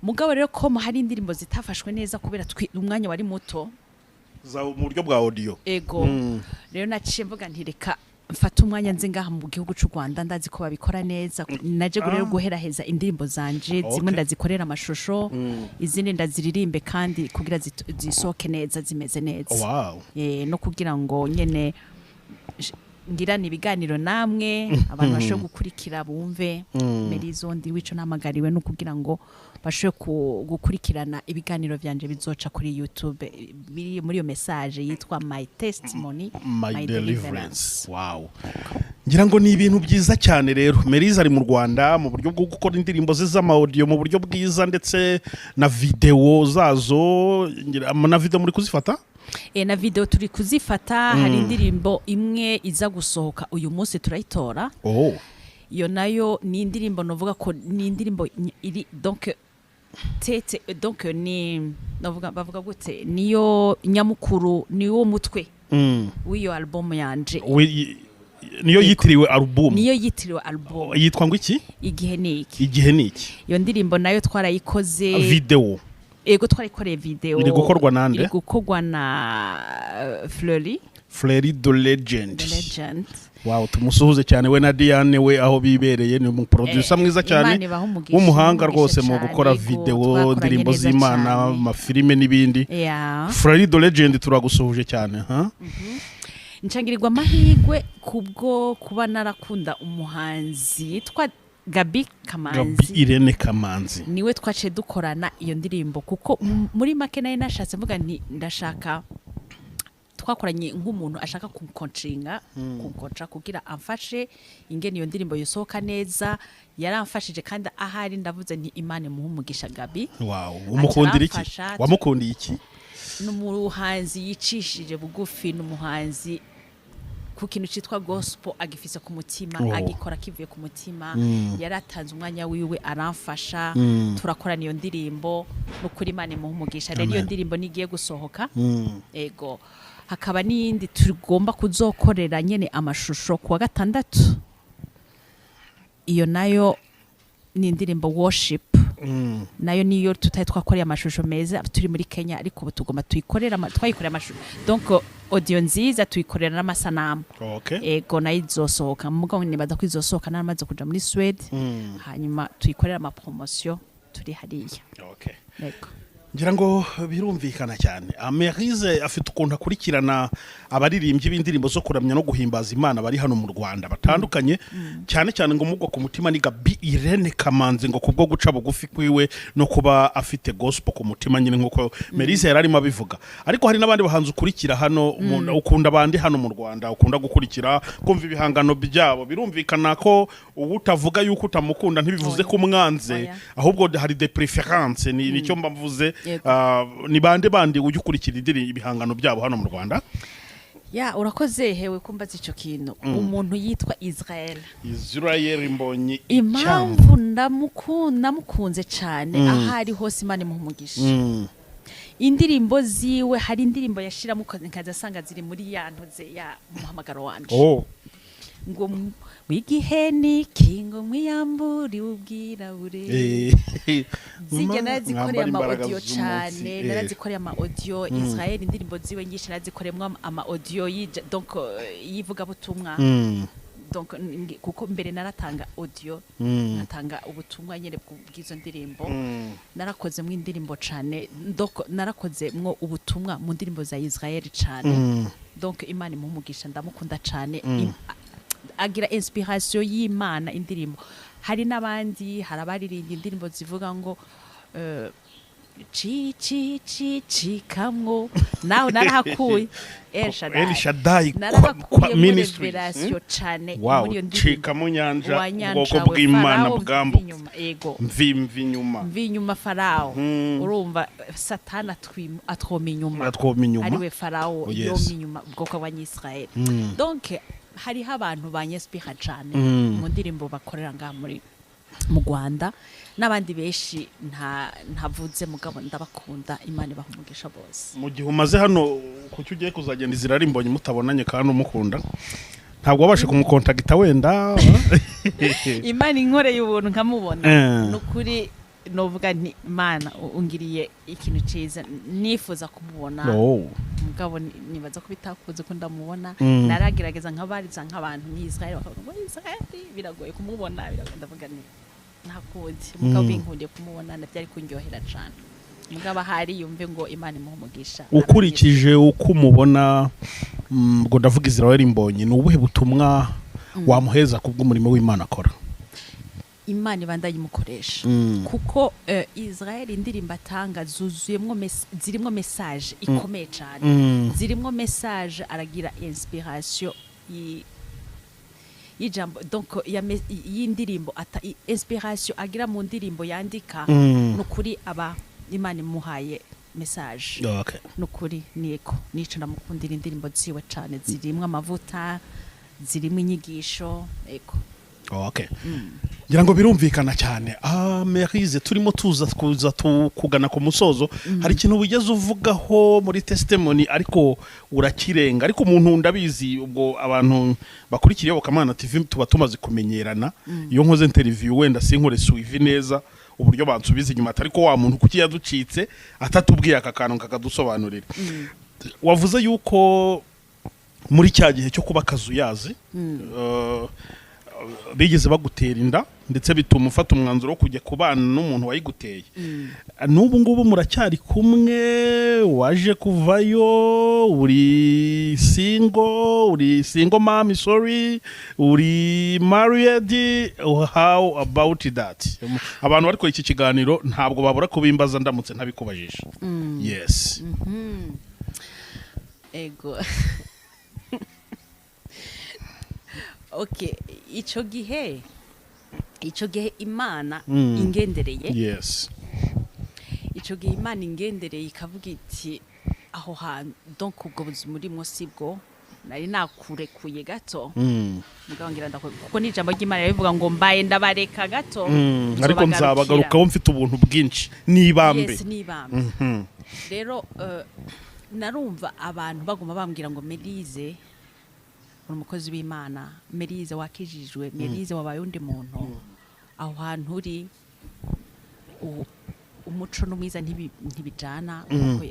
mugabo rero ko hari indirimbo zitafashwe neza kubera umwanya wari muto za mu buryo bwa audio ego rero naciye mvuga ntireka mfata umwanya nzi ngaha mu gihugu cy'u Rwanda ndazi ko babikora neza naje rero guheraheza indirimbo zanje zimwe ndazikorera amashusho izindi ndaziririmbe kandi kugira zisoke neza zimeze neza no kugira ngo nyene ngirana ibiganiro namwe abantu bashoboye gukurikira bumve Melyse ndi wico namagariwe no kugira ngo bashoboye gukurikirana ibiganiro byanje bizoca kuri YouTube biri muri iyo message yitwa my testimony my deliverance. Wow, ngira ngo ni ibintu byiza cyane rero. Melyse ari mu Rwanda mu buryo bwo gukora indirimbo z'ama audio mu buryo bwiza ndetse na video zazo, na video muri kuzifata na video turi kuzifata hari indirimbo imwe iza gusohoka uyu munsi turayitora iyo nayo ni indirimbo novuga ko ni indirimbo iri donc tete donc ni novuga bavuga gute niyo nyamukuru niwo mutwe w'iyo album yanje niyo yitiriwe album yitwa ngo iki igihe niki iyo ndirimbo nayo twarayikoze video ego twarikoreye video iri gukorwa nande iri gukorwa na Fleury the Legend wow tumusuhuze cyane we na Diane we aho bibereye ni mu producer mwiza cyane w'umuhanga rwose mu gukora video ndirimbo z'Imana amafilime n'ibindi Fleury the Legend turagusuhuje cyane nchangirirwa amahirwe kubwo kuba narakunda umuhanzi yitwa Gabi Irene Kamanzi niwe twace dukorana iyo ndirimbo kuko muri make nayo nashatse mvuga nti ndashaka twakoranye nk'umuntu ashaka kunkoncinga kugira amfashe ingene iyo ndirimbo yosohoka neza yaramfashije kandi ahari ndavuze nti Imana muhumugisha Gabi wow umukundira iki wamukundiye iki n'umuhanzi yicishije bugufi n'umuhanzi ku kintu citwa gospel agifise ku mutima agikora kivuye ku mutima yaratanze umwanya wiwe aramfasha turakora niyo ndirimbo no kuri Imana muhumugisha rero iyo ndirimbo nigiye gusohoka ego hakaba n'iyindi tugomba kuzokorera nyene amashusho kuwa gatandatu iyo nayo ni indirimbo worship nayo niyo tutaye twakoreye amashusho meza turi muri Kenya ariko ubu tugomba twayikorera amashusho donc audio nziza tuyikorera n'amasanamu ego nayo izosohoka mugabo nibaza ko izosohoka naramaze kuja muri Swede hanyuma tuyikorera ama promotion turi hariya ego ngira ngo birumvikana cyane Melyse afite ukuntu akurikirana abaririmbyi b'indirimbo zo kuramya no guhimbaza Imana bari hano mu Rwanda batandukanye cyane cyane ngo mugwa ku mutima ni Gabi Irene Kamanzi ngo kubwo guca bugufi kwiwe no kuba afite gospel ku mutima nyine nkuko Melyse yararimo abivuga ariko hari n'abandi bahanze ukurikira hano ukunda bandi hano mu Rwanda ukunda gukurikira kumva ibihangano byabo birumvikana ko ubutavuga yuko utamukunda ntibivuze ko umwanze ahubwo hari de preference ni cyo mbavuze ni bandi ujye ukurikira ibihangano byabo hano mu Rwanda urakoze hewe kumbaza ico kintu umuntu yitwa Israel Mbonyi impamvu ndamukunze cyane ahari hose Imana muhumugisha indirimbo ziwe hari indirimbo yashiramo nkaza sanga ziri muri yantoze ya muhamagaro wanje ngo wigiheni kingo mwiyamburi ubwirabure zige narazikoreye ama audio cyane narazikoreye ama audio Israel indirimbo ziwe nyinshi narazikoremwa ama audio donc yivuga butumwa donc kuko mbere naratanga audio natanga ubutumwa nyene bw'izo ndirimbo narakoze mu indirimbo cyane donc narakoze mwo ubutumwa mu ndirimbo za Israel cyane donc Imana muhumugisha ndamukunda cyane agira inspiration y'Imana indirimbo hari n'abandi harabaririmba indirimbo zivuga ngo ci kamwo naho narahakuye El Shaddai kwa ministry cyane muri iyo ndirimbo mu nyanja ubwoko bw'Imana bwambo mvi nyuma Farao urumva Satana atwoma inyuma ariwe Farao yomi inyuma ubwoko bw'Abanyisrael donc hariho abantu banyespira cyane mu ndirimbo bakorera ngaha mu Rwanda n'abandi benshi ntavuze mugabo ndabakunda Imana bahumugisha bose mu gihe umaze hano kuki ugiye kuzagenda izirarimbonye mutabonanye kandi umukunda ntabwo wabashe kumukontakita wenda Imana inkoreye ubuntu nkamubona nukuri novuga nti Imana ungiriye ikintu ciza nifuza kumubona mugabo nibaza ko bitakuze ko ndamubona naragerageza nkabariza nk'abantu ni Israel bakavuga ngo Israel biragoye kumubona ndavuga ni ntakuze mugabo binkundiye kumubona nabyari kunyohera cyane mugabo hari yumve ngo Imana muhumugisha ukurikije uko umubona ngo ndavuga Israel Mbonyi ni ubuhe butumwa wamuheza kubw'umurimo w'Imana akora Imana ibandanye mukoresha kuko Israel indirimbo atanga zuzuyemwo zirimo message ikomeye cyane zirimo message aragira inspiration y'ijambo donc y'indirimbo ata inspiration agira mu ndirimbo yandika nukuri aba Imana imuhaye message nukuri niko nico ndamukundira indirimbo ziwe cyane zirimo amavuta zirimo inyigisho eko Okay. Ngira ngo birumvikana cyane. Melyse turimo tuza kugana ku musozo. Hari ikintu wigeze uvugaho muri testimony ariko urakirenga. Ariko umuntu ndabizi ubwo abantu bakurikiriye Bokamana TV tuba tumaze kumenyerana. Iyo nkoze interview wenda sinkore suivi neza uburyo bansubiza inyuma ariko wa muntu kuki yaducitse atatubwiye aka kantu kakadusobanurira. Wavuze yuko muri cya gihe cyo kuba kazuyazi bigeze bagutera inda ndetse bituma ufata umwanzuro wo kujya kubana n'umuntu wayiguteye. N'ubu ngubu muracyari kumwe, waje kuvayo, uri single mom, sorry, uri married, how about that? Abantu bariko iki kiganiro ntabwo babura kubimbaza ndamutse ntabikubajije. Yes. Ego. Okay, ico gihe Imana ingendereye. Yes. Ico gihe Imana ingendereye ikavuga iti aho hantu donc ubwo buzima urimo sibwo nari nakurekuye gato. Mugabo ngira kuko ni ijambo ry'Imana rivuga ngo mbaye ndabareka gato. Ariko nzabagarukaho mfite ubuntu bwinshi nibambe. Yes, nibambe. Rero narumva abantu baguma bambwira ngo Melyse umukozi w'Imana, Melyse wakijijwe, Melyse wabaye undi muntu. Aho hantu uri umuco n'umwiza ntibijana kuko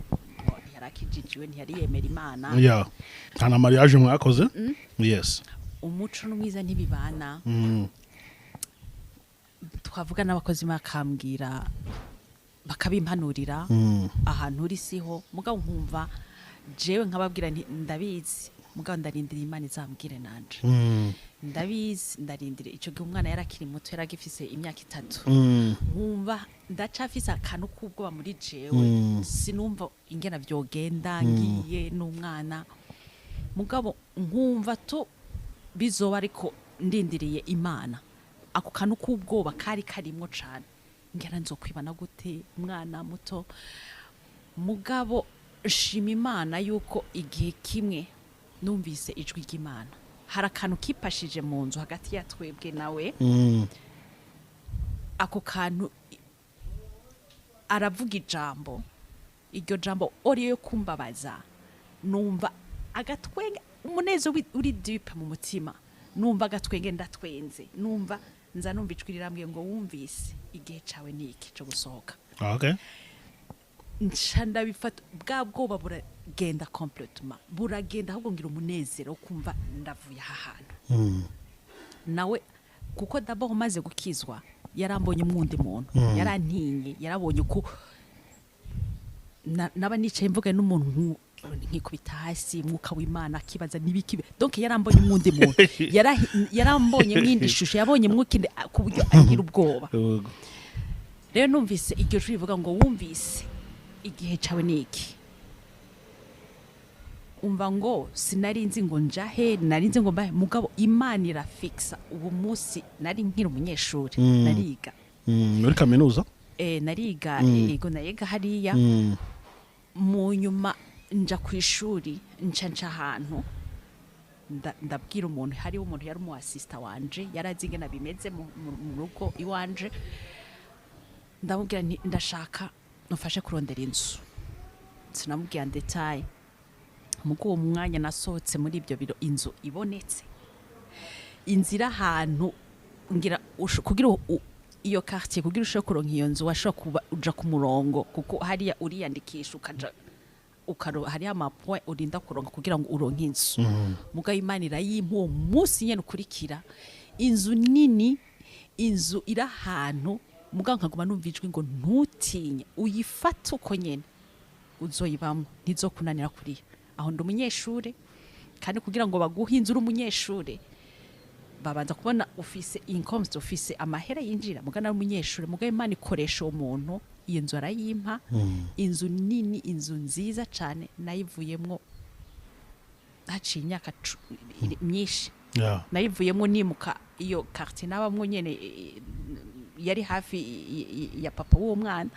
yarakijijwe ntiyari yemera Imana. Yeah. Kana mariage mwakoze? Yes. Umuco n'umwiza ntibibana. Twavuga n'abakozi bakambwira bakabimpanurira ahantu uri siho mugabo nkumva jewe nkababwira nti ndabizi mugabo ndarindira Imana izambwire nanje. Ndabizi ndarindira ico gihe umwana yarakiri muto yaragifise imyaka 3. Nkumva ndacafise akantu kubwo muri jewe sinumva ingena vyogenda ngiye n'umwana mugabo nkumva to bizoba ariko ndindiriye Imana. Ako kantu kubwoba kari karimo cane ngera nzokwibana gute umwana muto mugabo shima Imana yuko igihe kimwe numvise ijwi ry'Imana hari akantu kipashije mu nzu hagati ya twebwe nawe. Ako kantu aravuga ijambo, iryo jambo oriyo kumbabaza numva agatwenge umuneze uri deep mu mutima, numva agatwenge ndatwenze, numva nza numva ijwi rirambwiye ngo wumvise igihe cawe niki cyo gusohoka. Okay. Nshanda bifata bwa bwoba buragenda complètement, buragenda ahubwo ngira umunezero kumva ndavuye aha hantu. Nawe kuko d'abord umaze gukizwa yarambonye umwundi muntu, yarantinye, yarabonye ko naba nicaye mvuga n'umuntu nkikubita hasi mwuka w'Imana kibaza nibikibe. Donc yarambonye umwundi muntu, yarambonye mwindi shusho, yabonye mwukinde ku buryo agira ubwoba. Rero numvise iryo jwi rivuga ngo wumvise igihe cawe niki. Umva ngo sinarinzi ngo njahe, narinzi ngo mbahe mugabo Imana irafixa ubu munsi nari nkiri umunyeshuri nariga. Muri kaminuza? Nariga ego nayiga hariya. Mu nyuma nja ku ishuri nca ahantu ndabwira umuntu, hari umuntu yari mu assistant wanje yarazinge nabimeze mu rugo iwanje. Ndamubwira nti ndashaka nufashe kurondera inzu. Sinamubwira detail. Mugo uwo mwanya nasohotse muri ibyo biro inzu ibonetse. Inzira ahantu ngira kugira iyo quartier kugira ushaka kuronka iyo nzu washaka kuba uja ku murongo kuko hariya uriyandikisha ukaja hari amapoint urinda kuronka kugira ngo uronke inzu. Muga Imana irayimpa uwo munsi nyene ukurikira inzu nini, inzu ira ahantu muga nkaguma numva ijwi ngo ntutinye uyifata uko nyene uzoyibamo ntizokunanira kuriya. Aho ndi umunyeshure kandi kugira ngo baguhe inzu uri umunyeshure babanza kubona ufise income, ufise amahera yinjira mugana umunyeshure. Muga Imana ikoresha umuntu iyo nzu arayimpa. Inzu nini, inzu nziza cyane nayivuyemwo haciye imyaka myinshi. Nayivuyemwo nimuka iyo quartier nabamwo nyene yari hafi ya papa w'uwo mwana.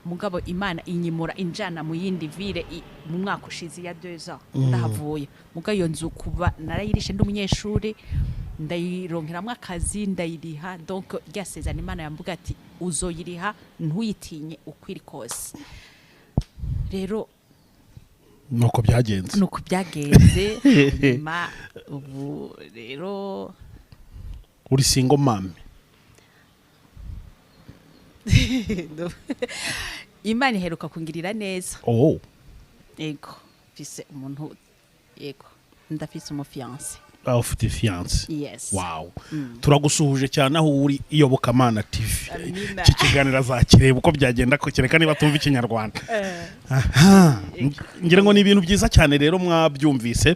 Mugabo Imana inyimura injana mu yindi ville mu mwaka ushize ya 2 ans ndahavuye. Muga iyo nzu kuba narayirishe ndi umunyeshuri ndayironkeramwo akazi ndayiriha donc ryasezana Imana yamvuga ati uzoyiriha ntuyitinye ukwiri kose rero nuko byagenze ma ubu rero uri single mom Imana iheruka kungirira neza yego fise umuntu yego ndafise umufiance ufite fiance yes wow turagusuhuje cyane aho uri Iyobokamana TV iki kiganiro azakireba uko byagenda ko kereka niba tumva ikinyarwanda ngira ngo ni ibintu byiza cyane rero mwabyumvise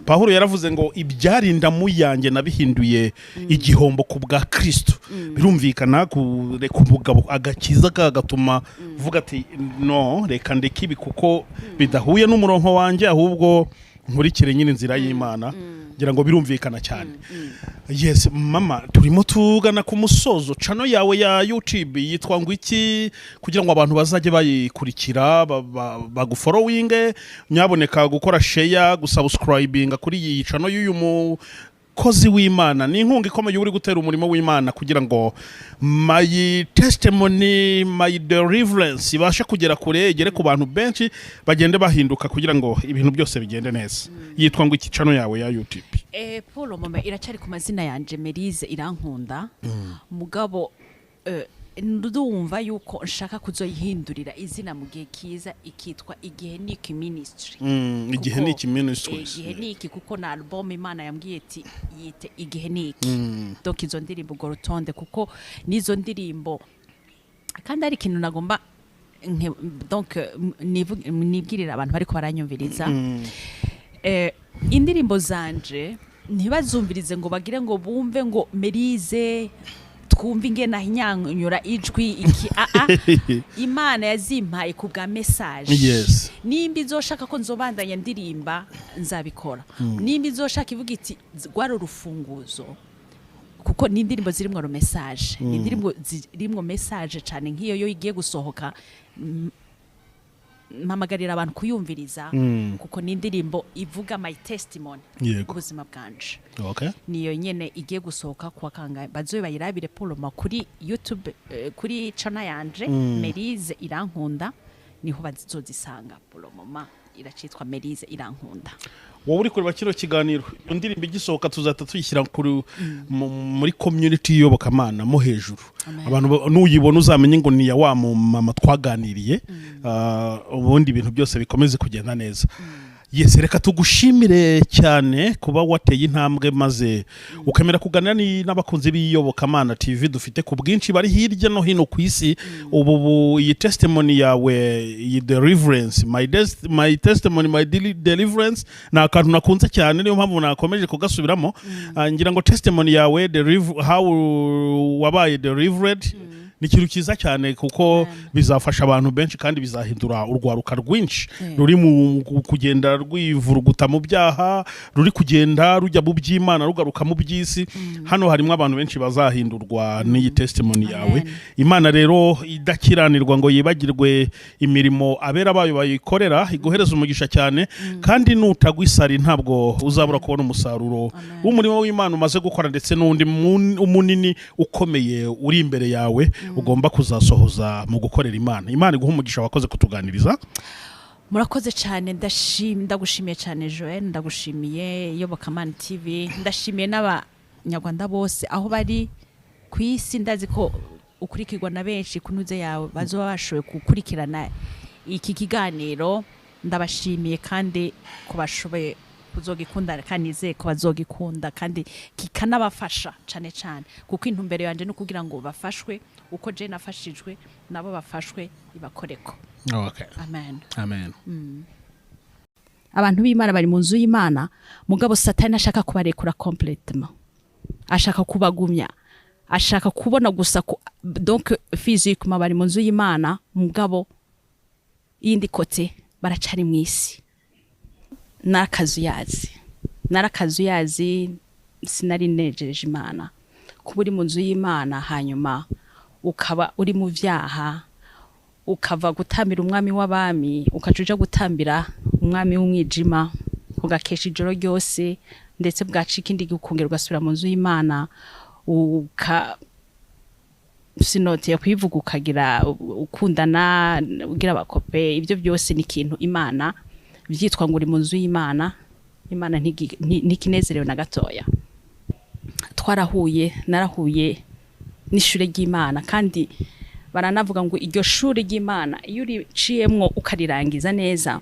Pawulo yaravuze ngo ibyari ndamu yanjye nabihinduye igihombo ku bwa Kristo birumvikana kureka umugabo agakiza kagatuma vuga ati no reka ndeke ibi kuko bidahuye n'umurongo wanjye ahubwo nkurikire nyine inzira y'Imana ngira ngo birumvikana cyane yes mama turimo tugana ku musozo channel yawe ya YouTube yitwa ngo iki kugira ngo abantu bazaje bayikurikira bagufollowinge nyaboneka gukora share gusubscribinga kuri iyi channel y'uyu kozi w'Imana ni inkunga ikomeye uri gutera umurimo w'Imana kugira ngo my testimony my deliverance ibashe kugera kure igere ku bantu benshi bagende bahinduka kugira ngo ibintu byose bigende neza yitwa ngo iki channel yawe ya YouTube Paul mama iracari ku mazina yanje Melyse Irankunda mugabo ndumva yuko nshaka kuzoyihindurira izina mu gihe kiza ikitwa Igihe Niki Ministry Igihe Niki Ministry Igihe Niki kuko na album Imana yambwiye ati yite Igihe Niki donc izo ndirimbo go rutonde kuko nizo ndirimbo kandi ari kintu nagomba donc nibwirira abantu bariko baranyumviriza indirimbo zanje ntibazumvirize ngo bagire ngo bumve ngo Melyse twumva ingena hinyanyura ijwi iki Imana yazimpaye ku bwa message nimba izoshaka ko nzobandanya ndirimba nzabikora nimba izoshaka ivuga iti gwaro rufunguzo kuko ni indirimbo zirimwo ro message indirimbo zirimwo message cyane nkiyo yo igiye gusohoka mpamagarira abantu kuyumviriza kuko ni indirimbo ivuga my testimony ubuzima bwanje niyo nyene igiye gusohoka kwa kangahe bazoye bayirabire poloma kuri YouTube kuri channel yanje Melyse Irankunda niho bazozisanga poloma iracitwa Melyse Irankunda wowe uri kureba kino kiganiro indirimbo igisohoka tuzata tuyishyira muri community y'Iyobokamana mo hejuru abantu nuyibona uzamenye ngo ni ya wa mama twaganiriye ubundi ibintu byose bikomeze kugenda neza yes reka tugushimire cyane kuba wateye intambwe maze ukemera kuganira n'abakunzi b'Iyobokamana TV dufite ku bwinshi bari hirya no hino ku isi ubu iyi testimony yawe iyi deliverance my testimony my deliverance na akantu nakunze cyane niyo mpamvu nakomeje kugasubiramo ngira ngo testimony yawe how wabaye delivered ni ikintu cyiza cyane kuko bizafasha abantu benshi kandi bizahindura urwaruka rwinshi ruri mu kugenda rwivuruguta mu byaha ruri kugenda rujya mu by'Imana rugaruka mu by'isi hano harimo abantu benshi bazahindurwa n'iyi testimony yawe Imana rero idakiranirwa ngo yibagirwe imirimo abera bayo bayikorera iguhereza umugisha cyane kandi nutagwisari ntabwo uzabura kubona umusaruro w'umurimo w'Imana umaze gukora ndetse n'undi umunini ukomeye uri imbere yawe ugomba kuzasohoza mu gukorera Imana iguha umugisha wakoze kutuganiriza murakoze cyane ndagushimiye cyane Joel ndagushimiye Iyobokamana TV ndashimiye n'abanyarwanda bose aho bari ku isi ndazi ko ukurikirwa na benshi kunuze yawe bazoba bashoboye gukurikirana iki kiganiro ndabashimiye kandi kubashoboye kuzogikunda kandi nizeye ko bazogikunda kandi kikanabafasha cyane cyane kuko intumbero yanje no kugira ngo bafashwe uko je nafashijwe nabo bafashwe ibakoreko amen abantu b'Imana bari mu nzu y'Imana mugabo Satani ashaka kubarekura complètement ashaka kubagumya ashaka kubona gusa donc physiquement bari mu nzu y'Imana mugabo yindi kote baracari mu isi narakazuyazi sinari nejeje Imana kuba uri mu nzu y'Imana hanyuma ukaba uri mu vyaha ukava gutambira umwami w'abami ukajuja gutambira umwami w'umwijima ugakesha ijoro ryose ndetse bwacika indi gukongera ugasubira mu nzu y'Imana uka sinote ya kwivuga ukagira ukundana ugira abakope ibyo byose ni ikintu Imana byitwa ngo uri mu nzu y'Imana. Imana ntikinezerewe na gatoya. Narahuye n'ishure ry'Imana kandi baranavuga ngo iryo shure ry'Imana iyo uriciyemwo ukarirangiza neza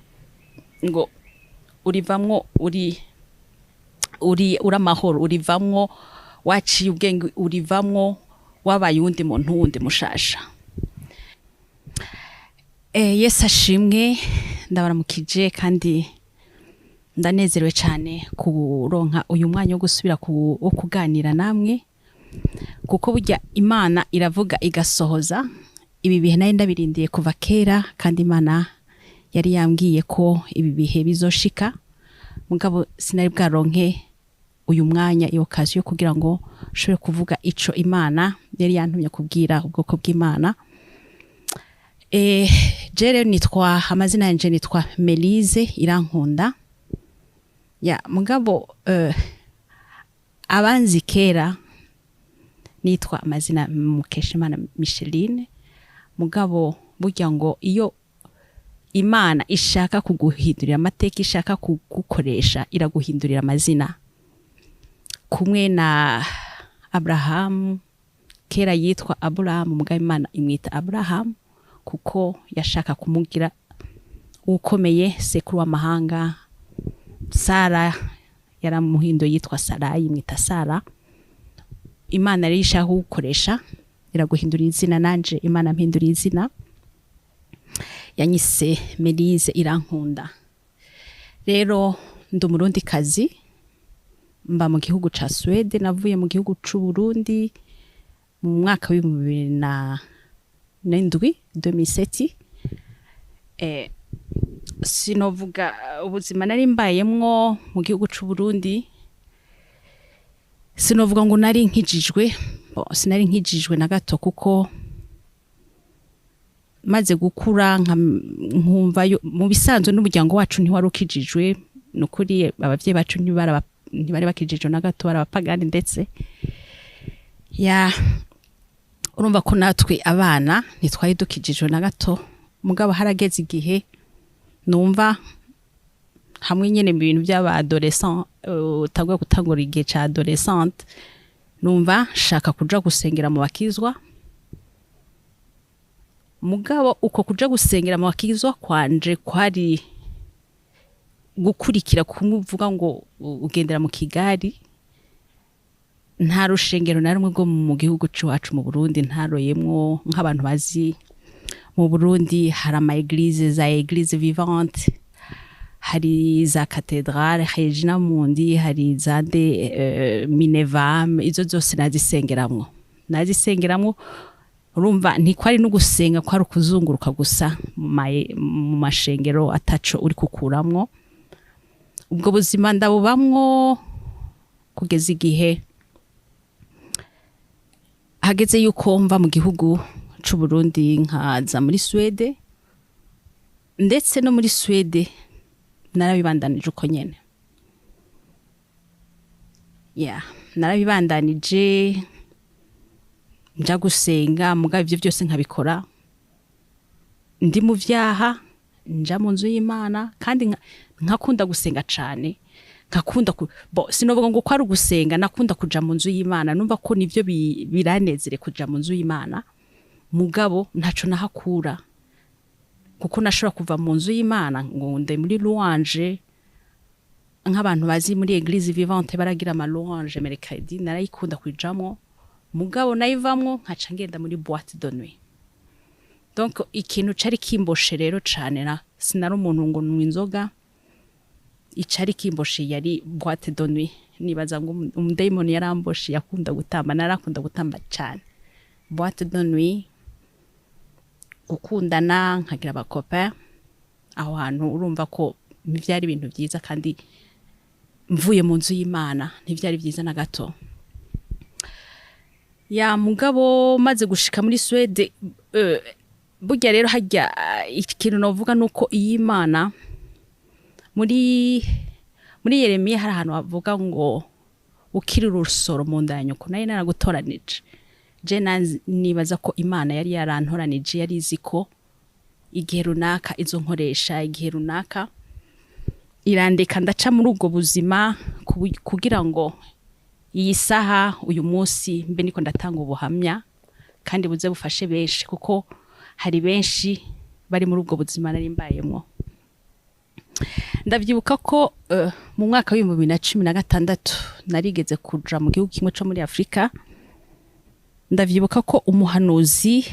ngo urivamwo uri amahoro, urivamwo waciye ubwenge, urivamwo wabaye uwundi muntu wundi mushasha. Yesu ashimwe, ndabaramukije kandi ndanezerewe cyane kuronka uyu mwanya wo gusubira wo kuganira namwe, kuko burya Imana iravuga igasohoza. Ibi bihe nari ndabirindiye kuva kera kandi Imana yari yambwiye ko ibi bihe bizoshika, mugabo sinari bwaronke uyu mwanya iyo kazi yo kugira ngo shobore kuvuga ico Imana yari yantumye kubwira ubwoko bw'Imana. Jere nitwa amazina yanje nitwa Melyse Irankunda. Mugabo abanzi kera nitwa amazina Mukeshimana Micheline. Mugabo burya ngo iyo Imana ishaka kuguhindurira amateka, ishaka kugukoresha, iraguhindurira amazina. Kumwe na Abraham, kera yitwa Aburahamu, mugabo Imana imwita Abraham kuko yashaka kumugira ukomeye, sekuru w'amahanga. Sara yaramuhindo yitwa Sarayi, imwita Sara. Imana rero ishaka kugukoresha, iraguhindurira izina. Nanje Imana mpindurira izina, yanyise Melyse Irankunda. Rero ndi umurundi kazi, mba mu gihugu ca Swede. Navuye mu gihugu c'u Burundi mu mwaka wa 2007. Sinovuga ubuzima nari mbayemwo mu gihugu c'u Burundi, sinovuga ngo nari nkijijwe, sinari nkijijwe na gato, kuko maze gukura nkumva mu bisanzwe n'umuryango wacu ntiwari ukijijwe. Nukuri abavyeyi bacu ntibari bakijijwe na gato, barabapagani ndetse urumva ko natwe abana ntitwari dukijijwe na gato. Mugabo harageze igihe numva hamwe nyene mu bintu by'aba adolescent, utagwa gutangura igihe ca adolescente, numva shaka kuja gusengera mu bakizwa. Mugabo uko kuja gusengera mu bakizwa kwanje kwari gukurikira kumuvuga ngo ugendera mu Kigali. Nta rushengero na rumwe rwo mu gihugu cyacu mu Burundi ntaroyemwo. Nk'abantu bazi mu Burundi hari ama église za église vivante, hari za cathédrale Regina Mundi, hari za de Minevam. Izo zose nazisengeramwo. Urumva ntikwari no gusenga, kwari kuzunguruka gusa mu mashengero ataco uri kukuramwo. Ubwo buzima ndabubamwo kugeza igihe hageze yuko mva mu gihugu c'u Burundi nkaza muri Swede. Ndetse no muri Swede narabibandanije uko nyene. Narabibandanije nja gusenga, mugabo ivyo byose nkabikora ndi mu vyaha, nja mu nzu y'Imana kandi nkakunda gusenga cane. Ngakunda sinovuga ngo kwari gusenga, nakunda kuja mu nzu y'Imana. Numva ko nivyo biranezere kuja mu nzu y'Imana, mugabo ntaco nahakura, kuko nashobora kuva mu nzu y'Imana ngo nde muri louange. Nk'abantu bazi muri église vivante baragira ama louange mercredi, narayikunda kujamwo, mugabo nayivamwo nkaca ngenda muri boîte de nuit. Donc ikintu cari kimboshe rero cane, sinari umuntu ngo nywa inzoga. Icari kimboshe yari boîte de nuit. Nibaza ngo umudayimoni yaramboshe, yakunda gutamba, narakunda gutamba cane. Boîte de nuit, gukundana, nkagira abakopa aho hantu. Urumva ko byari ibintu byiza, kandi mvuye mu nzu y'Imana ntivyari byiza na gato. Mugabo maze gushika muri Swede, burya rero hajya ikintu novuga nuko iyi Imana muri muri Yeremiya hari ahantu bavuga ngo ukiri urusoro mu nda ya nyoko nayo naragutoranije. Je nibaza ko Imana yari yarantoranije, yari izi ko igihe runaka izo nkoresha, igihe runaka irandeka ndaca muri ubwo buzima kugira ngo iyi saha uyu munsi mbe niko ndatanga ubuhamya kandi buze bufashe benshi, kuko hari benshi bari muri ubwo buzima nari mbayemo. Ndavyibuka ko mu mwaka wa 2016 narigeze kuja mu gihugu kimwe cyo muri Afrika. Ndavyibuka ko umuhanuzi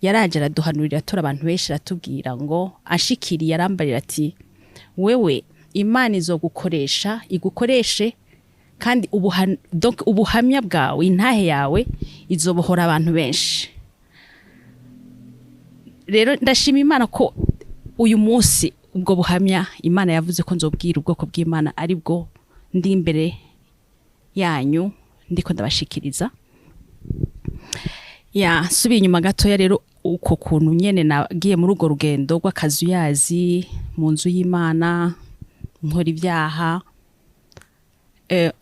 yaraje araduhanurira tora abantu benshi ratubwira ngo ashikiriye arambarira ati wewe Imana izogukoresha igukoreshe kandi ubuhamya bwawe intahe yawe izobohora abantu benshi. Rero ndashima Imana ko uyu munsi ubwo buhamya Imana yavuze ko nzobwira ubwoko bw'Imana ari bwo ndi imbere yanyu ndiko ndabashikiriza. Subiye inyuma gatoya rero uko kuntu nyene nagiye muri urwo rugendo rw'akazuyazi mu nzu y'Imana nkora ibyaha,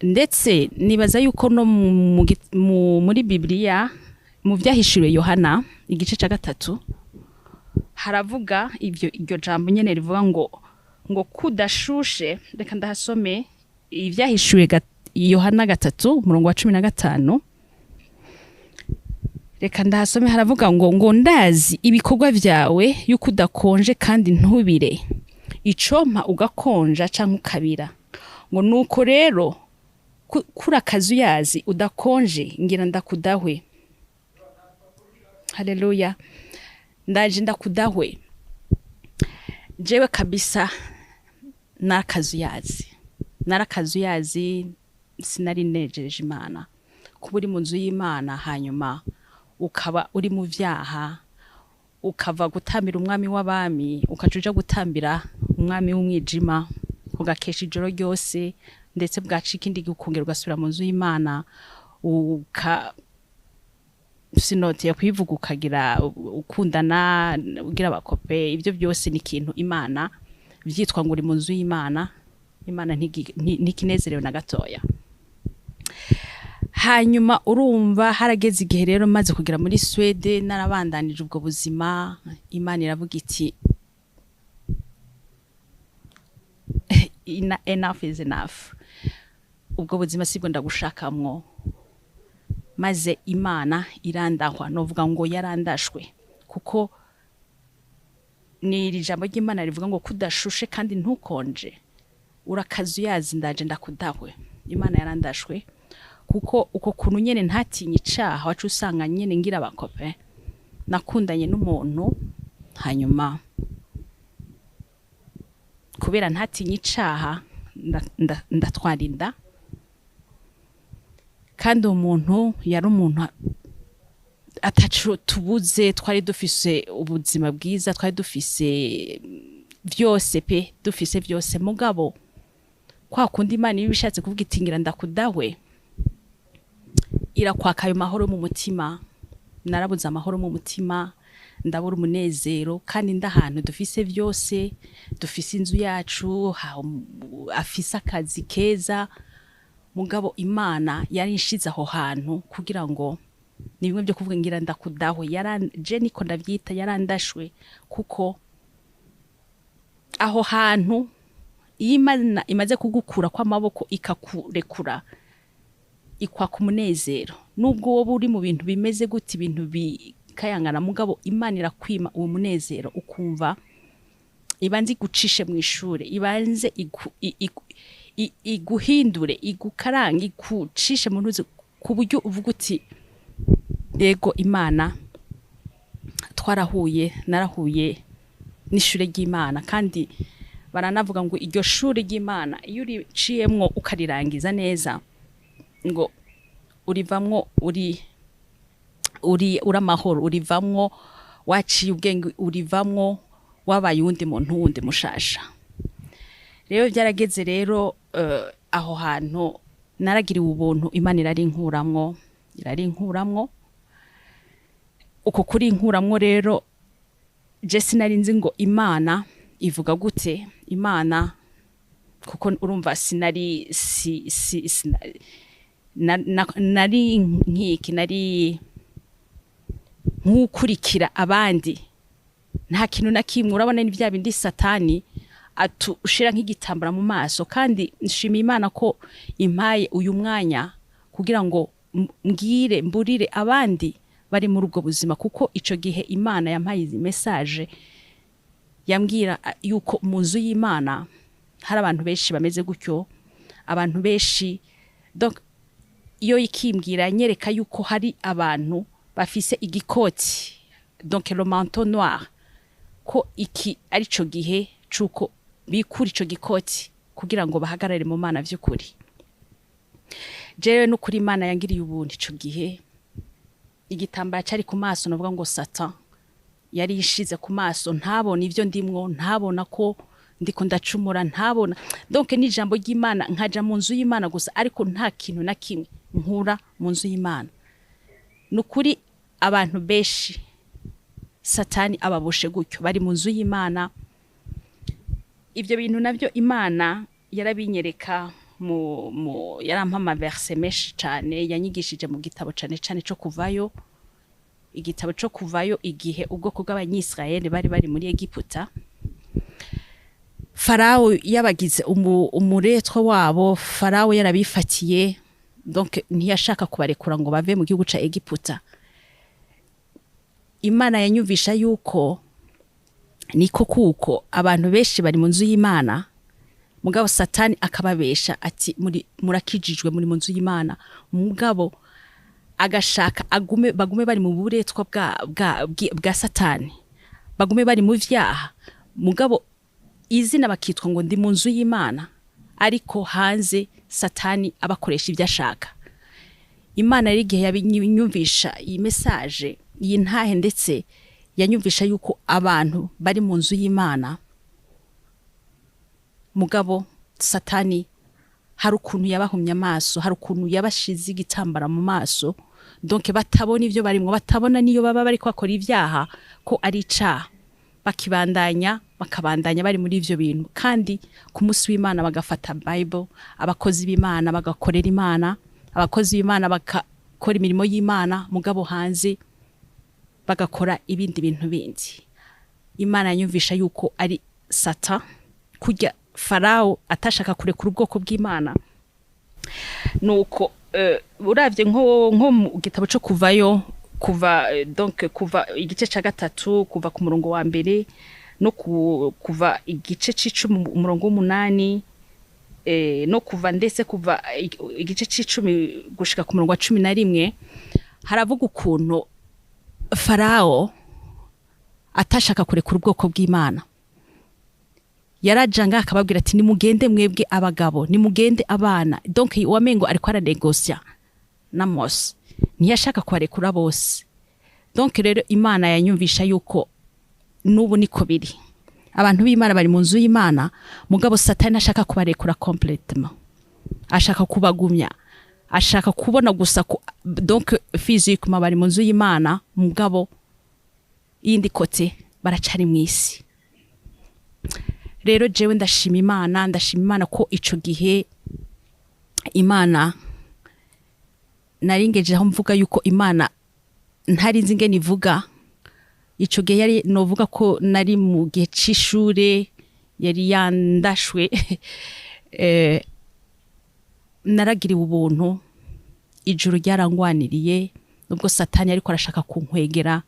ndetse nibaza yuko no muri Bibiliya mu byahishuriwe Yohana igice cya 3 haravuga iryo jambo nyene rivuga ngo kudashushe. Reka ndahasome ibyahishuwe Yohana 3:15. Reka ndahasome haravuga ngo ndazi ibikorwa vyawe yuko udakonje kandi ntubire, icompa ugakonja canke ukabira. Ngo nuko rero kura kazuyazi udakonje ngira ndakudahwe. Haleluya. Ndaje ndakudahwe. Jewe kabisa narakazuyazi sinari nejeje Imana. Kuba uri mu nzu y'Imana hanyuma ukaba uri mu vyaha, ukava gutambira umwami w'abami ukacuja gutambira umwami w'umwijima, ugakesha ijoro ryose ndetse bwacika indi gukongera ugasubira mu nzu y'Imana sinote ya kwivuga ukagira ukundana ugira abakope. Ibyo byose ni ikintu Imana vyitwa ngo uri mu nzu y'Imana. Imana ntikinezerewe na gatoya. Hanyuma urumva harageze igihe rero maze kugira muri Swede narabandanije ubwo buzima. Imana iravuga iti enough is enough. Ubwo buzima sibwo ndagushakamwo. Maze Imana irandahwa, novuga ngo yarandashwe, kuko ni ijambo ry'Imana rivuga ngo kudashushe kandi ntukonje urakazuyazi ndaje ndakudahwe. Imana yarandashwe kuko uko kuntu nyene ntatinye icaha wacu usanga nyene ngira abakope. Nakundanye n'umuntu hanyuma kubera ntatinye icaha ndatwarinda, kandi umuntu yari umuntu atacu tubuze. Twari dufise ubuzima bwiza, twari dufise vyose pe, dufise vyose. Mugabo kwa kundi Imana ibishatse kuvuga iti ngira ndakudahwe, irakwaka ayo mahoro mu mutima. Narabuze amahoro mu mutima, ndabura umunezero, kandi ndahantu dufise vyose, dufise inzu yacu, afise akazi keza. Mugabo Imana yarinshize aho hantu kugira ngo ni bimwe byo kuvuga ngira ndakudahwe. Je niko ndavyita, yarandashwe, kuko aho hantu Imana imaze kugukura kwa maboko ikakurekura ikwaka umunezero. Nubwo wowe uri mu bintu bimeze gute, ibintu bikayangana, mugabo Imana irakwima uwo munezero, ukumva ibanze igucishe mu ishure, ibanze iguhindure, igukarange, igucishe mu ntuzi, ku buryo uvuga uti yego Imana twarahuye, narahuye n'ishure ry'Imana. Kandi baranavuga ngo iryo shure ry'Imana iyo uriciyemwo ukarirangiza neza, ngo urivamwo uri amahoro, urivamwo waciye ubwenge, urivamwo wabaye uwundi muntu wundi mushasha. Rero byarageze rero aho hantu naragiriwe ubuntu, Imana irarinkuramwo. Uko kuri inkuramwo rero je sinari nzi ngo Imana ivuga gute. Imana kuko urumva sinari nari nkiki nari nk'ukurikira abandi nta kintu na kimwe urabona ni bya bindi satani ushira nk'igitambara mu maso kandi nshimiye Imana ko impaye uyu mwanya kugira ngo mburire abandi bari muri ubwo buzima kuko ico gihe Imana yampaye izi message yambwira yuko mu nzu y'Imana hari abantu benshi bameze gutyo abantu benshi donc iyo ikimbwira nyereka yuko hari abantu bafise igikoti donc le manteau noir ko iki ari cyo gihe cuko bikura ico gikoti kugira ngo bahagarare mu Mana vy'ukuri jewe no kuri Imana yangiriye ubundi ico gihe igitambara cyari ku maso navuga ngo Satan yari yishize ku maso ntabona ivyo ndimwo ntabona ko ndiko ndacumura ntabona donc ni jambo ry'Imana nkaja mu nzu y'Imana gusa ariko nta kintu na kimwe nkura mu nzu y'Imana nukuri abantu beshi Satani ababoshe gutyo bari mu nzu y'Imana ivyo bintu navyo Imana yarabinyereka mu yarampama verse meshi cyane yanyigishije mu gitabo cyane cyo kuvayo igitabo cyo kuvayo igihe ubwoko bw'abanyisraeli bari muri Egiputa Farao yabagize umuretwa wabo Farao yarabifatiye donc ntiyashaka kubarekura ngo bave mu gihugu ca Egiputa Imana yanyumvisha yuko niko kuko abantu benshi bari mu nzu y'Imana mugabo Satani akababesha ati murakijijwe muri mu nzu y'Imana mugabo agashaka bagume bari mu buretwa bwa Satani bagume bari mu vyaha mugabo izina bakitwa ngo ndi mu nzu y'Imana ariko hanze Satani abakoresha ivyo ashaka Imana yari igihe yabinyumvisha iyi message iyi ntahe ndetse yanyumvisha yuko abantu bari mu nzu y'Imana mugabo Satani hari ukuntu yabahumye amaso hari ukuntu yabashize igitambara mu maso donc batabona ivyo barimwo batabona niyo baba bari kwakora ivyaha ko ari icaha bakabandanya bari muri ivyo bintu kandi ku munsi w'Imana bagafata Bible abakozi b'Imana bagakorera Imana abakozi b'Imana bakakora imirimo y'Imana mugabo hanze bagakora ibindi bintu bindi Imana yanyumvisha yuko ari Satan kujya Farao atashaka kurekura ubwoko bw'Imana nuko uravye nko mu gitabo cyo kuvayo kuva igice ca gatatu kuva ku murongo wa mbere no kuva igice c'icumi umurongo w'umunani no kuva ndetse kuva igice c'icumi gushika ku murongo wa 11 haravuga ukuntu Farao atashaka kurekura ubwoko bw'Imana yarajanga akababwira ati nimugende mwebwe abagabo nimugende abana donc wamengo ariko aranegosia na Mose ntiyashaka kwarekura bose donc rero Imana yanyumvisha yuko nubu niko biri abantu b'Imana bari mu nzu y'Imana mugabo Satani ashaka kubarekura complètement ashaka kubagumya ashaka kubona gusa donc physiquement bari mu nzu y'Imana mugabo yindi kote baracari mwisi rero jewe ndashima Imana ko ico gihe Imana naringeje aho mvuga yuko Imana ntari nzi ngene ivuga ico gihe yari novuga ko nari mu gihe c'ishure yari yandashwe naragiriwe ubuntu ijuru ryarangwaniriye nubwo Satani ariko arashaka kunkwegera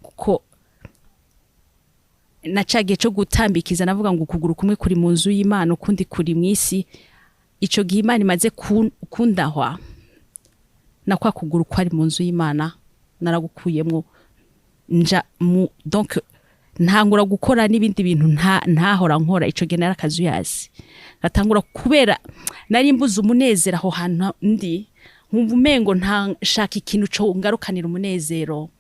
kuko nacagiye cyo gutambikiza navuga ngo ukuguru kumwe kuri mu nzu y'Imana ukundi kuri mwisi ico gihe Imana imaze kundahwa na kwa kuguru kwari mu nzu y'Imana naragukuyemwo nja mu donc ntangura gukora n'ibindi bintu ntahora nkora ico gihe narakazu yasi gatangura kubera nari mbuze umunezero aho hantu ndi nkumva umengo ntashaka ikintu cyo ngarukanira umunezero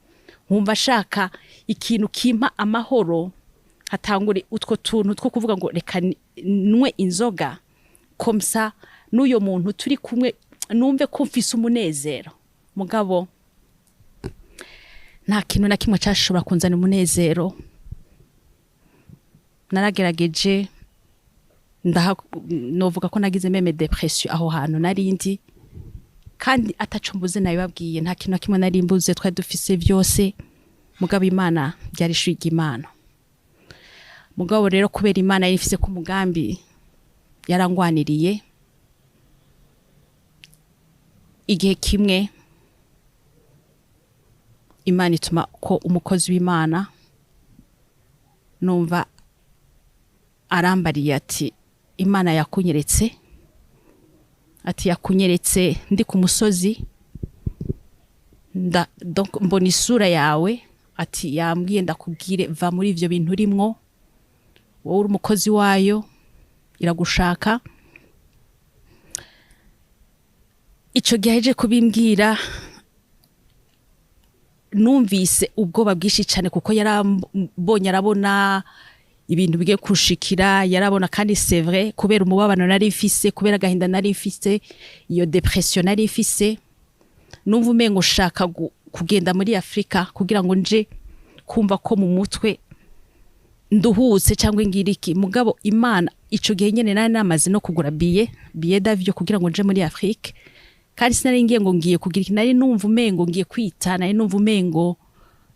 nkumva shaka ikintu kimpa amahoro hatangure utwo tuntu two kuvuga ngo reka nwe inzoga komsa n'uyo muntu turi kumwe numve ko mfise umunezero mugabo nta kintu na kimwe cyashobora kunzana umunezero naragerageje novuga ko nagize meme depression aho hantu narindi kandi ataco mbuze nabibabwiye nta kintu kimwe nari mbuze twari dufise byose mugabo Imana byari shwiga Imana mugabo rero kubera Imana yifise ku mugambi yarangwaniriye igihe kimwe Imana ituma ko umukozi w'Imana numva arambariye ati Imana yakunyeretse ati yakunyeretse ndi ku musozi donc mbona isura yawe ati yambwiye ndakubwire va muri ivyo bintu urimwo wowe uri umukozi wayo iragushaka ico gihe kubimbwira numvise ubwoba bwishi cyane kuko yarambonye arabona ibintu bigiye kushikira yarabona kandi c'est vrai kubera umubabano nari mfise kubera agahinda nari mfise iyo depression nari mfise numva umengo shaka kugenda muri Afrika kugira ngo nje kumva ko mu mutwe nduhutse cyangwa ngiriki mugabo Imana ico gihe nyene nari namaze no kugura billet d'avion kugira ngo nje muri Afrika kandi sinari ngiye ngo ngiye kugira iki nari numva umengo ngiye kwitana nari numva umengo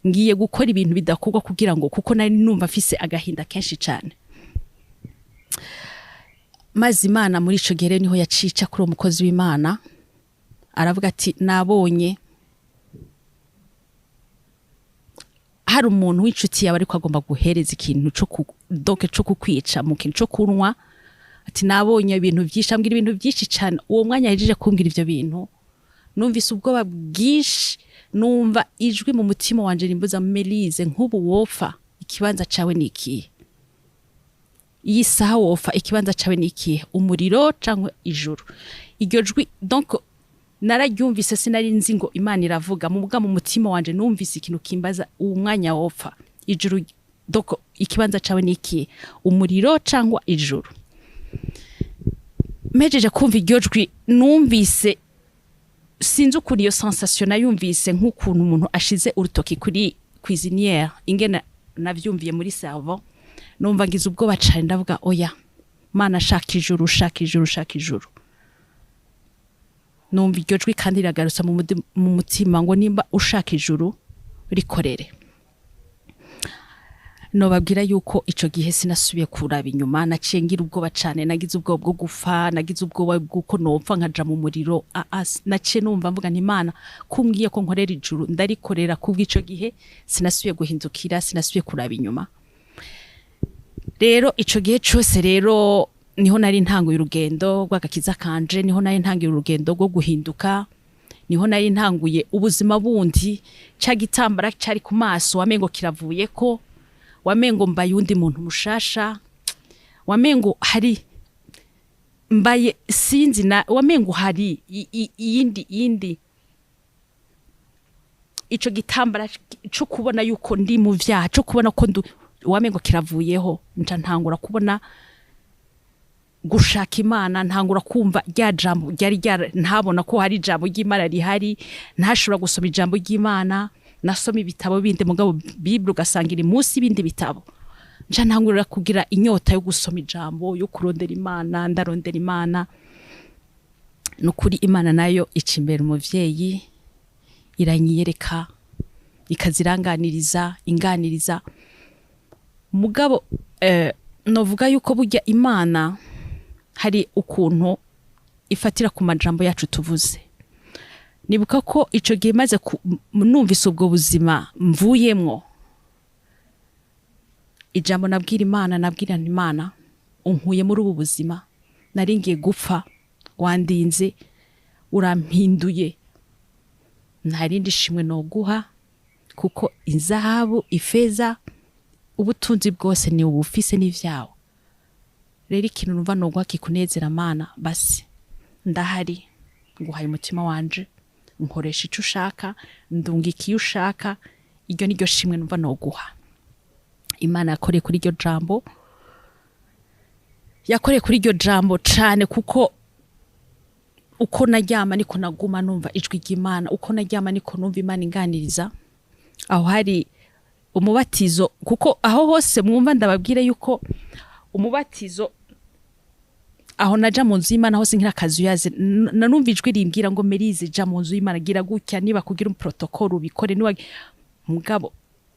ngiye gukora ibintu bidakorwa kugira ngo kuko nari numva afise agahinda kenshi cyane maze Imana muri ico gihe niho yacica kuri umukozi w'Imana aravuga ati nabonye hari umuntu w'inshuti yawe ariko agomba guhereza ikintu cyo kukwica mu kintu cyo kunwa ati nabonye ibintu byinshi ambwira ibintu byinshi cyane uwo mwanya yaje kumbwira ivyo bintu numvise ubwoba bwishi numva ijwi mu mutima wanje rimbuza Melyse nk'ubu wofa ikibanza cawe niki iyi saha wofa ikibanza cawe niki umuriro cyangwa ijuru iryo jwi donc nararyumvise sinari nzi ngo Imana iravuga mu mutima wanje numvise ikintu kimbaza uwo mwanya wofa ijuru donc ikibanza cawe niki umuriro cyangwa ijuru mejeje kumva iryo jwi numvise sinzi ukuri iyo sensation nayumvise nk'ukuntu umuntu ashize urutoki kuri cuisinière ingena navyumviye muri cerveau numva ngize ubwoba cyane ndavuga oya Mana shaka ijuru shaka ijuru shaka ijuru numva iryo jwi kandi riragarutsa mu mutima ngo nimba ushaka ijuru rikorere no babwira yuko ico gihe sinasubiye kuraba inyuma naciye ngira ubwoba cyane nagize ubwoba bwo gufa nagize ubwoba bw'uko nopfa nkaja mu muriro naciye numva mvuga nti Imana kumbwiye ko nkorera ijuru ndarikorera kubw'ico gihe sinasubiye guhindukira sinasubiye kuraba inyuma rero ico gihe cyose rero niho nari ntanguye urugendo rw'agakiza kanje niho nari ntanguye urugendo rwo guhinduka niho nari ntanguye ubuzima bundi cya gitambara cyari ku maso wamengo kiravuye ko wamengo mbaye undi muntu mushasha wamengo hari mbaye sinzi na wamengo hari yindi ico gitambara cyo kubona yuko ndi mu vyaha cyo kubona ko wamengo kiravuyeho nca ntangura kubona gushaka Imana ntangura kumva rya jambo ryari ntabona ko hari jambo ry'Imana rihari ntashobora gusoma ijambo ry'Imana nasoma ibitabo bindi mugabo Bible ugasangira munsi bindi bitabo nca ntangurira kugira inyota yo gusoma ijambo yo kurondera Imana ndarondera Imana nukuri Imana nayo icimbera umuvyeyi iranyiyereka ikaziranganiriza inganiriza mugabo novuga yuko burya Imana hari ukuntu ifatira ku majambo yacu tuvuze nibuka ko ico gihe maze numvise ubwo buzima mvuyemwo ijambo nabwira Imana unkuye muri ubu buzima nari ngiye gupfa wandinze urampinduye ntarindi shimwe no guha kuko inzahabu ifeza ubutunzi bwose ni ubufise n'ivyawo rero ikintu numva no guha kikunezera Mana basi ndahari nguhaye umutima wanje nkoresha ico ushaka ndungika iyo ushaka iryo niryo shimwe numva no guha Imana yakoreye kuri iryo jambo cane kuko uko naryama niko naguma numva ijwi ry'Imana uko naryama niko numva Imana inganiriza aho hari umubatizo kuko aho hose mwumva ndababwire yuko umubatizo aho naja mu nzu y'Imana hose nkira kazi yaze nanumva ijwi rimbwira ngo Melyse ja mu nzu y'Imana gira gutya niba kugira un protocole ubikore niwa mugabo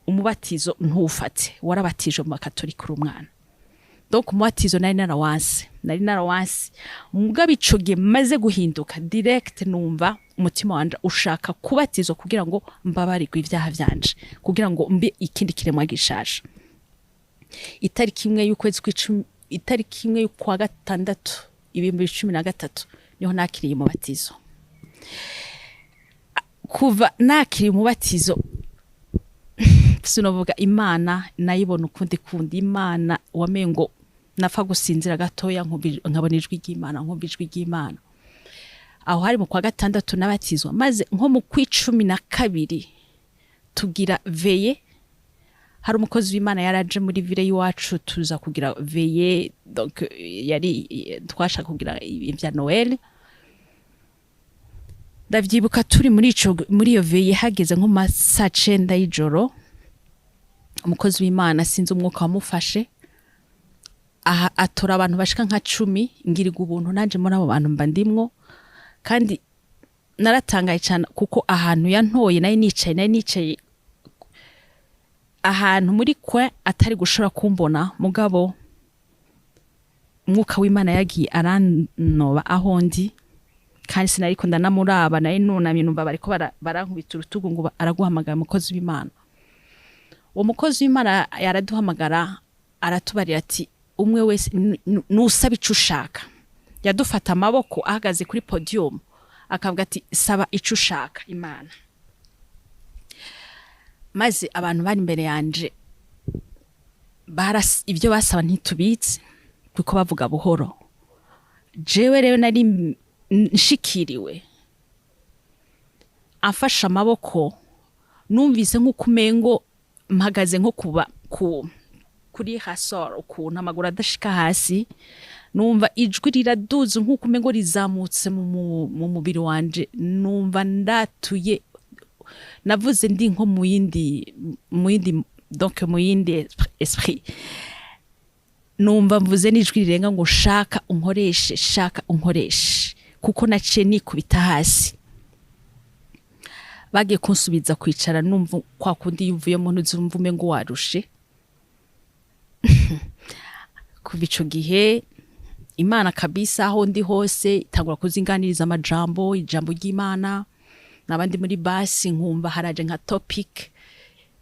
umubatizo ntufate warabatije mu makatolika urumwana donc umubatizo nari narawanse mugabo icoge maze guhinduka direct numva umutima wanje ushaka kubatizo kugira ngo mbabarirwe ivyaha vyanje kugira ngo mbe ikindi kiremwa gishasha itariki imwe y'ukwezi kw'icumi itariki imwe y'ukwa gatandatu 2013 niho nakiriye umubatizo kuva nakiriye umubatizo sinovuga Imana nayibona ukundi kundi Imana wamengo nafa gusinzira gatoya nkabona ijwi ry'Imana aho hari mu kwa gatandatu nabatizwa maze nko mu kw'icumi na kabiri tugira veye hari umukozi w'Imana yaraje muri vile y'iwacu tuza kugira veye donc yari twashaka kugira ibya Noel ndavyibuka turi muri iyo veye hageze nko masaa 9 y'ijoro umukozi w'Imana sinzi umwuka wamufashe aha atora abantu bashika nka 10 ngiriga ubuntu nanje muri abo bantu mba ndimwo kandi naratangaye cyane kuko ahantu yantoye nayo nicaye ahantu muri kwe atari gushora kumbona mugabo umwuka w'Imana yagiye aranoba aho ndi kandi sinariko ndanamuraba nayo nunamye numva bariko barankubita urutugu ngo araguhamagara umukozi w'Imana uwo mukozi w'Imana yaraduhamagara aratubarira ati umwe wese nusaba ico ushaka yadufata amaboko ahagaze kuri podium akavuga ati saba ico ushaka Imana maze abantu bari imbere yanje ivyo basaba ntitubitse kuko bavuga buhoro jewe rero nari nshikiriwe afasha amaboko numvise nk'ukumengo mpagaze nko kuba kuri hasor ukuntu amaguru adashika hasi numva ijwi riraduze nk'ukumengo rizamutse mu mubiri wanje numva ndatuye navuze ndi nko mu yindi donc mu yindi esprit numva mvuze n'ijwi rirenga ngo shaka unkoreshe kuko naciye nikubita hasi bagiye kunsubiza kwicara numva kwa kundi yuvuye mu ntuzumva umengo warushe kuva ico gihe Imana kabisa aho ndi hose itangura kuzinganiriza ijambo ry'Imana nabandi muri basi nkumva haraje nka topic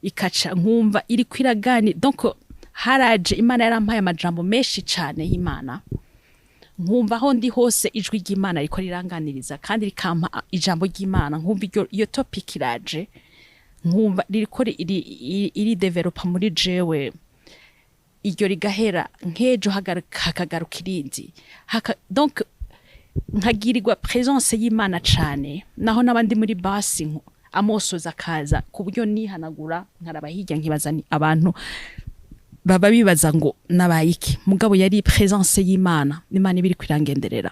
ikaca nkumva iri kwiragani donc haraje Imana yarampaye amajambo menshi cyane y'Imana nkumva aho ndi hose ijwi ry'Imana riko riranganiriza kandi rikampa ijambo ry'Imana nkumva iyo topic iraje nkumva ririko iri developa muri jewe iryo rigahera nkejo hakagaruka irindi donc nkagirirwa présence y'Imana cane naho nabandi muri basi amosoza kaza ku buryo nihanagura nkaraba hirya nkibaza ni abantu baba bibaza ngo nabayiki mugabo yari présence y'Imana ibiri kwirangenderera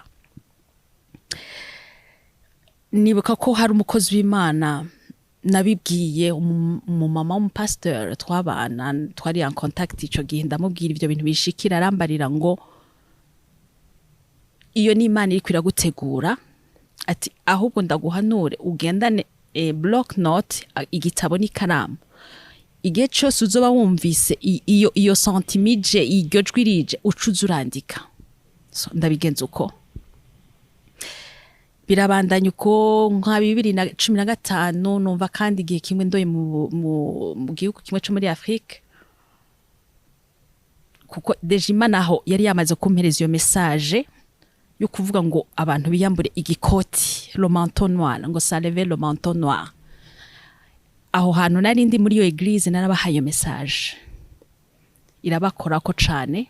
nibuka ko hari umukozi w'Imana nabibwiye umumama w'umupasteur twabana twari en contact ico gihe ndamubwira ivyo bintu bishikira arambarira ngo iyo ni Imana iri kwiragutegura ati ahubwo ndaguhanure ugendane block note igitabo n'ikaramu igihe cyose uzoba wumvise iyo sentimije iryo jwi rije ucuza urandika so ndabigenza uko birabandanya uko nka 2015 numva kandi igihe kimwe ndoye mu gihugu kimwe cyo muri Afrique kuko dejima naho yari yamaze kumpereza iyo message yo kuvuga ngo abantu biyambure igikoti le manteau noir ngo ça lever le manteau noir aho hantu nari ndi muri iyo église narabahaye message irabakora ko cane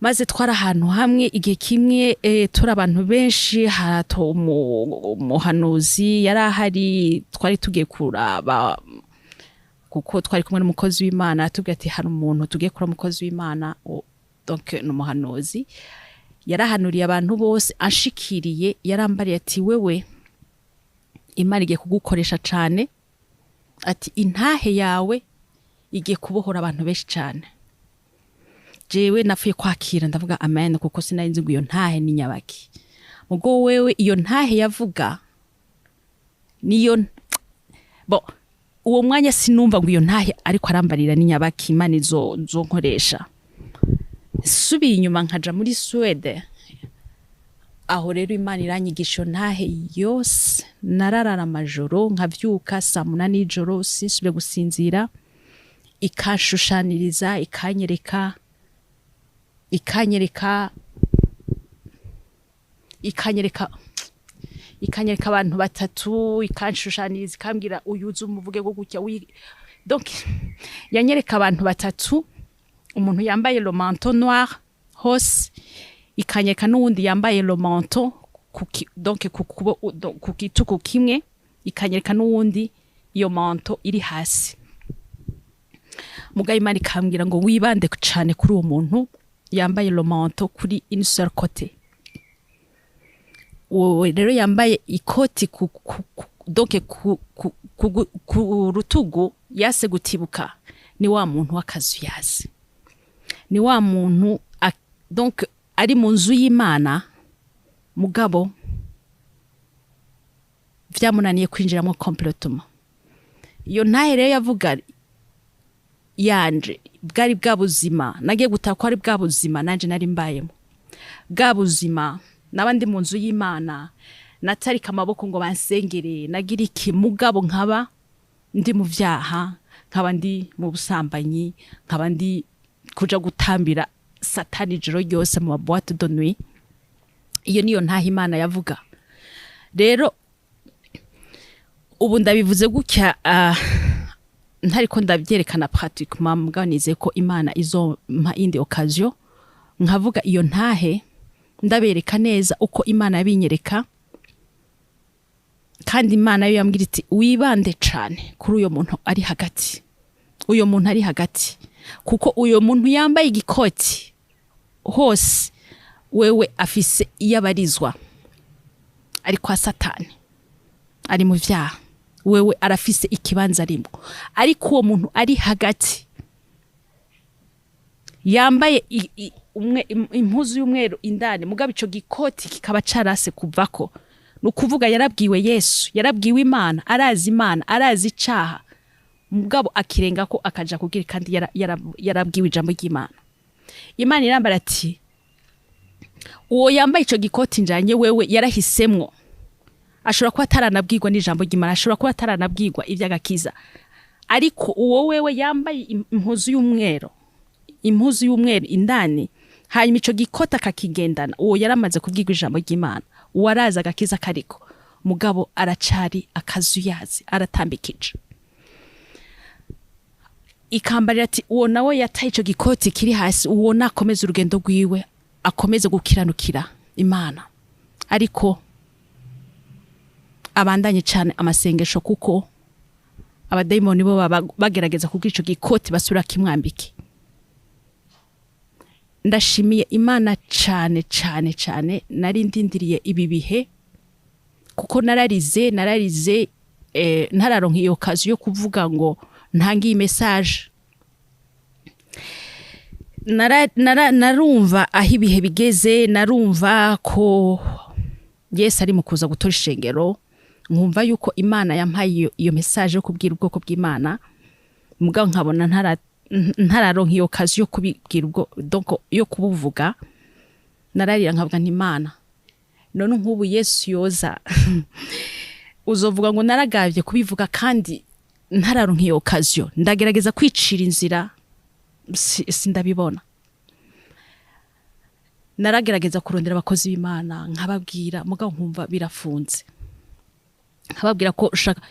maze twara ahantu hamwe igihe kimwe tura abantu benshi harato umuhanuzi yarahari twari tugiye kuraba kuko twari kumwe n'umukozi w'Imana tubwiye ati hari umuntu tugiye kura umukozi w'Imana donc n'umuhanuzi yarahanuriye abantu bose ashikiriye yarambariye ati wewe Imana igiye kugukoresha cane ati intahe yawe igiye kubohora abantu benshi cane jewe nafuye kwakira ndavuga amen kuko sinari nzi ngo iyo ntahe ni nyabaki mugo wewe iyo ntahe yavuga niyo uwo mwanya sinumva ngo iyo ntahe ariko arambarira ni nyabaki Imana zo nkoresha subiye inyuma nkaja muri Swede aho rero Imana iranyigisha ntahe yose nararara amajoro nkavyuka saa 8 y'ijoro sinsubire gusinzira ikashushaniriza ikanyereka abantu batatu ikanshushaniriza ikambwira uyuze umuvuge go gutya donc yanyereka abantu batatu umuntu yambaye le manteau noir hose ikanyereka n'uwundi yambaye le manteau donc ku kituku kimwe ikanyereka n'uwundi iyo manteau iri hasi mugaye Imana ikambwira ngo wibande cyane kuri uwo muntu yambaye le manteau kuri une seule côté uwo rero yambaye ikoti donc ku rutugu yase gutibuka ni wa muntu w'akazu yazi ni wa muntu donc ari mu nzu y'Imana mugabo vyamunaniye kwinjiramo complètement iyo ntahe rero yavuga yanje bwari bwa buzima nagiye gutakwa ari bwa buzima nanje nari mbayemo bwa buzima nabandi mu nzu y'Imana natarika amaboko ngo bansengere nagira iki mugabo nkaba ndi mu vyaha nkaba ndi mu busambanyi nkaba ndi kuja gutambira satani ijoro ryose mu boîte de nuit iyo niyo ntahe Imana yavuga rero ubu ndabivuze gutya ntariko ndabyerekana pratiquement mubganize ko Imana izompa indi occasion nkavuga iyo ntahe ndabereka neza uko Imana yabinyereka kandi Imana yo yambwira iti wibande cyane kuri uyo muntu ari hagati kuko uyo muntu yambaye igikoti hose wewe afise iyabarizwa ari kwa satani ari mu vyaha wewe arafise ikibanza arimo ariko uwo muntu ari hagati yambaye impuzu y'umweru indani mugabo ico gikoti kikaba carase kuvako nukuvuga yarabwiwe Yesu yarabwiwe Imana arazi icaha mugabo akirenga ko akaja kugira kandi yarabwiwe ijambo ry'Imana Imana irambara ati uwo yambaye ico gikoti njanye wewe yarahisemwo ashobora kuba ataranabwirwa n'ijambo ry'Imana ashobora kuba ataranabwirwa ivy'agakiza ariko uwo wewe yambaye impuzu y'umweru indani hanyuma ico gikota kakigendana uwo yaramaze kubwirwa ijambo ry'Imana uwo araza agakiza kariko mugabo aracari akazuyazi aratambikije ikambarira ati uwo nawe yataye ico gikoti kiri hasi uwo nakomeza urugendo rwiwe akomeze gukiranukira Imana ariko abandanye cyane amasengesho kuko abadayimoni bo bagerageza kugira ico gikoti basura kimwambike ndashimiye Imana cyane nari ndindiriye ibi bihe kuko nararize ntararonka iyo kazi yo kuvuga ngo ntangiye message narumva aho ibihe bigeze narumva ko Yesu ari mu kuza gutora ishengero nkumva yuko Imana yampaye iyo message yo kubwira ubwoko bw'Imana mugabo nkabona ntararonka iyo kazi yo kubibwira ubwo donc yo kubuvuga nararira nkavuga nti Imana none nk'ubu Yesu yoza uzovuga ngo naragavye kubivuga kandi ntararonka iyo occasion ndagerageza kwicira inzira sindabibona naragerageza kurondera abakozi b'Imana nkababwira mugabo nkumva birafunze nkababwira ko ushaka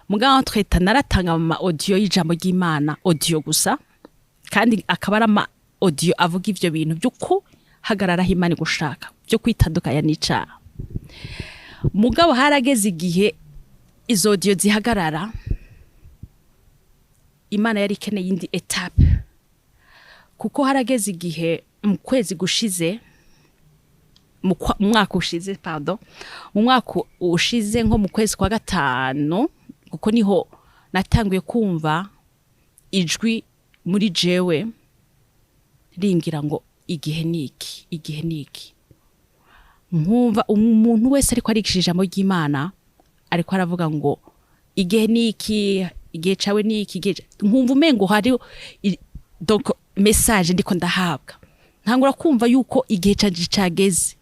mugabo tweta naratanga ama audio y'ijambo ry'Imana audio gusa kandi akabara ama audio avuga ivyo bintu byuko hagarara Imana gushaka byo kwitandukanya n'icaha mugabo harageze igihe izo audio zihagarara Imana yari keneye indi etape kuko harageze igihe mu kwezi gushize mu mwaka ushize nko mu kwezi kwa gatanu kuko niho natanguye kumva ijwi muri jewe rimbwira ngo igihe niki nkumva umuntu wese ariko arikishije ijambo ry'Imana ariko aravuga ngo igihe niki, igihe cawe niki, nkumva umengo hari donc message ndiko ndahabwa, ntangura kumva yuko igihe canje cageze,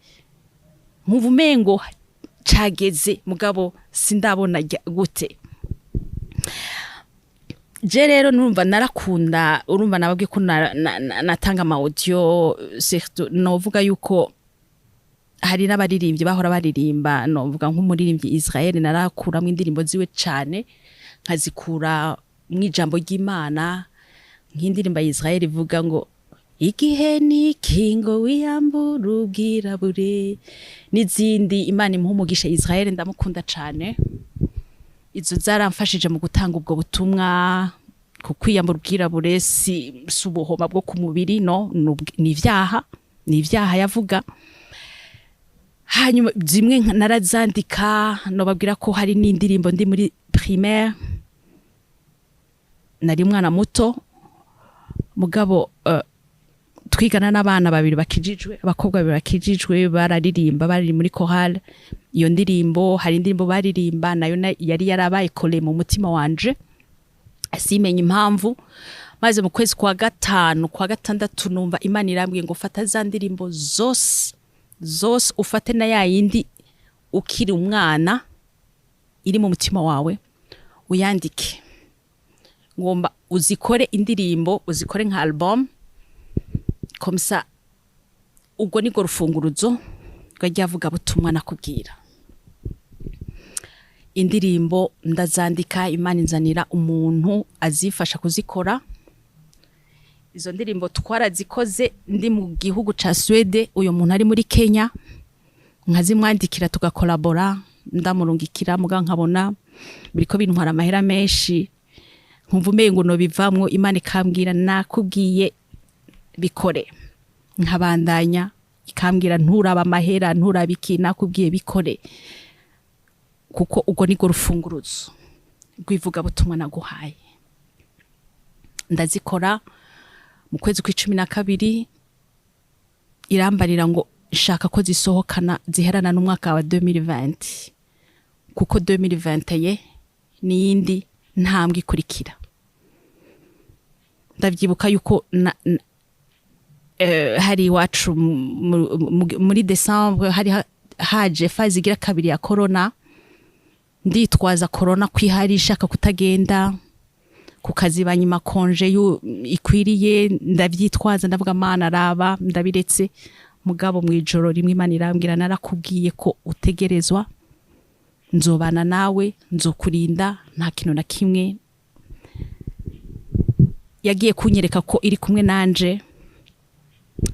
nkumva umengo cageze mugabo sindabona gute. Je rero numva narakunda, urumva nababwiye ko natanga ama audio, surtout novuga yuko hari n'abaririmbyi bahora baririmba, novuga nk'umuririmbyi Israel narakuramwe indirimbo ziwe cyane, nkazikura mu ijambo ry'Imana, nk'indirimbo ya Israel ivuga ngo igihe niki ngo wiyambura ubwirabure, n'izindi. Imana imuha umugisha Israel, ndamukunda cyane. Izo zaramfashije mu gutanga ubwo butumwa, kukwiyambura ubwirabure si ubuhoma bwo ku mubiri, no, ni ivyaha yavuga. Hanyuma zimwe narazandika, nobabwira ko hari n'indirimbo ndi muri primaire, nari mwana muto mugabo twigana n'abana babiri bakijijwe, abakobwa babiri bakijijwe, bararirimba, bari muri chorale. Iyo ndirimbo, hari indirimbo baririmba nayo yari yarabaye kole mu mutima wanje, asimenye impamvu. Maze mu kwezi kwa gatanu kwa gatandatu numva Imana irambwiye ngo fata za ndirimbo zose ufate na ya yindi ukiri umwana iri mu mutima wawe uyandike, ngomba uzikore indirimbo, uzikore nka album, komsa ubwo niko rufunguruzo rwajyavuga butumwa nakubwira. Indirimbo ndazandika, Imana inzanira umuntu azifasha kuzikora. Izo ndirimbo twarazikoze ndi mu gihugu ca Swede, uyo muntu ari muri Kenya, nkazimwandikira tugakolabora, ndamurungikira muga nkabona biriko bintwara amahera menshi, nkumva umengo no bivamwo. Imana ikambwira nakubwiye bikore, nkabandanya ikambwira nturaba amahera, nturaba iki, nakubwiye bikore, kuko ubwo niko rufunguruzo rwivuga butumwa naguhaye. Ndazikora mu kwezi kwa12, irambarira ngo shaka ko zisohokana ziherana n'umwaka wa 2020, kuko 2020 niyindi ntambwe ikurikira. Ndavyibuka yuko hari iwacu muri December hari haje fazi igira kabiri ya corona, nditwaza corona kwihari ishaka kutagenda ku kazi, banyima konje ikwiriye, ndavyitwaza ndavuga Mana araba, ndabiretse. Mugabo mwijoro rimwe Imana irambwira narakubwiye ko utegerezwa, nzobana nawe, nzokurinda, nta kintu na kimwe. Yagiye kunyereka ko iri kumwe nanje,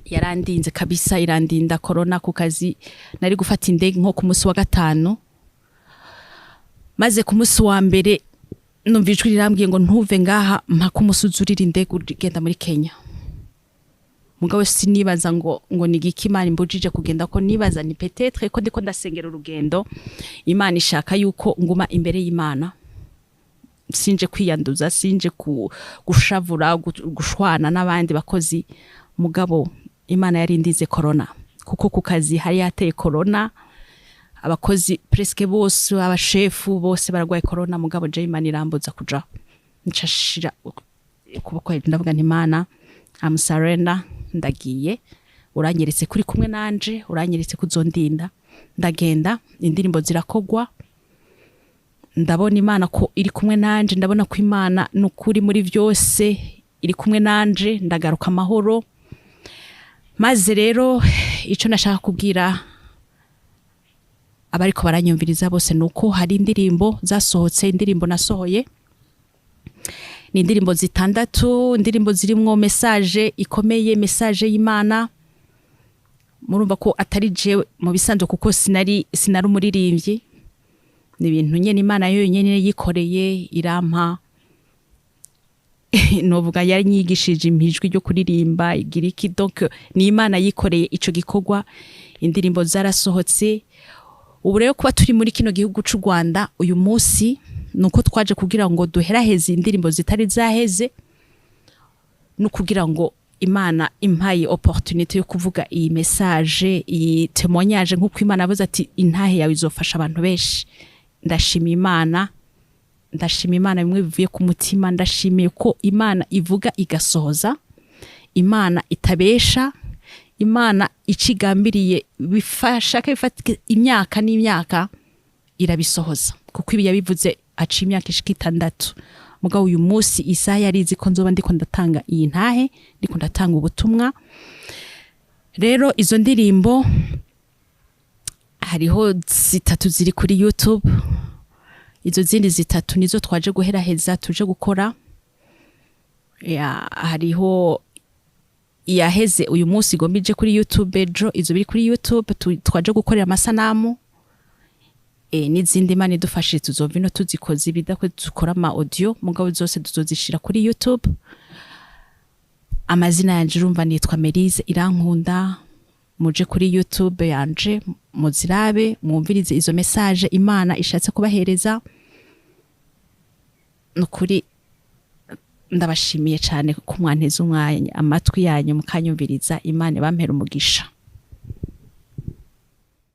yarandinze kabisa, irandinda corona ku kazi. Nari gufata indege nko ku munsi wa gatanu, maze ku munsi wa mbere numva ijwi rirambwiye ngo ntuve ngaha mpaka umusuzurira indege ugenda muri Kenya. Mugabo sinibaza ngo nigiki Imana imbujije kugenda, ko nibaza ni peut-être ko ndiko ndasengera urugendo, Imana ishaka yuko nguma imbere y'Imana, sinje kwiyanduza, sinje gushavura gushwana n'abandi bakozi. Mugabo Imana yarindize corona, kuko ku kazi hari yateye corona, abakozi presque bose, abashefu bose baragwaye corona. Mugabo je Imana irambuza kuja, ncashira kuboko ndavuga nti Imana I'm surrender, ndagiye, uranyeretse kuri kumwe nanje, uranyeretse kuzondinda. Ndagenda, indirimbo zirakogwa, ndabona Imana ko iri kumwe nanje, ndabona ko Imana nukuri muri vyose iri kumwe nanje, ndagaruka amahoro. Maze rero ico nashaka kubwira abariko baranyumviriza bose nuko hari indirimbo zasohotse, indirimbo nasohoye ni indirimbo zitandatu, indirimbo zirimwo message ikomeye, message y'Imana. Murumva ko atari je mu bisanzwe, kuko sinari umuririmbyi, ni ibintu nyene Imana yo nyene yikoreye irampa. Novuga yanyigishije impijwi ryo kuririmba igira iki, donc ni Imana yikoreye ico gikorwa. Indirimbo zarasohotse. Ubu rero kuba turi muri kino gihugu c'u Rwanda uyu munsi, nuko twaje kugira ngo duheraheze indirimbo zitari zaheze, no kugira ngo Imana impaye opportunité yo kuvuga iyi message iyi témoignage nkuko Imana avuze ati intahe yawe izofasha abantu benshi. Ndashima Imana bimwe bivuye ku mutima. Ndashimiye ko Imana ivuga igasohoza, Imana itabesha, Imana icigambiriye bifasha bifata imyaka n'imyaka irabisohoza, kuko ibi yabivuze aca imyaka ishika 6. Mugabo uyu munsi Isaha yarizi ko nzoba ndiko ndatanga iyi ntahe, ndiko ndatanga ubutumwa. Rero izo ndirimbo hariho 3 ziri kuri YouTube, izo zindi 3 nizo twaje guheraheza tuje gukora. Hariho yaheze uyu munsi gombije kuri YouTube, ejo izo biri kuri YouTube twaje gukorera amasanamu. N'izindi Imana idufashije tuzovino tuzikoze bidakwe dukora ama audio, mugabo zose tuzozishira kuri YouTube. Amazina yanje urumva nitwa Melyse Irankunda, muje kuri YouTube yanje muzirabe mwumvirize izo message Imana ishatse kubahereza. Nukuri ndabashimiye cyane ko mwanteze umwanya amatwi yanyu mukanyumviriza. Imana bampera umugisha.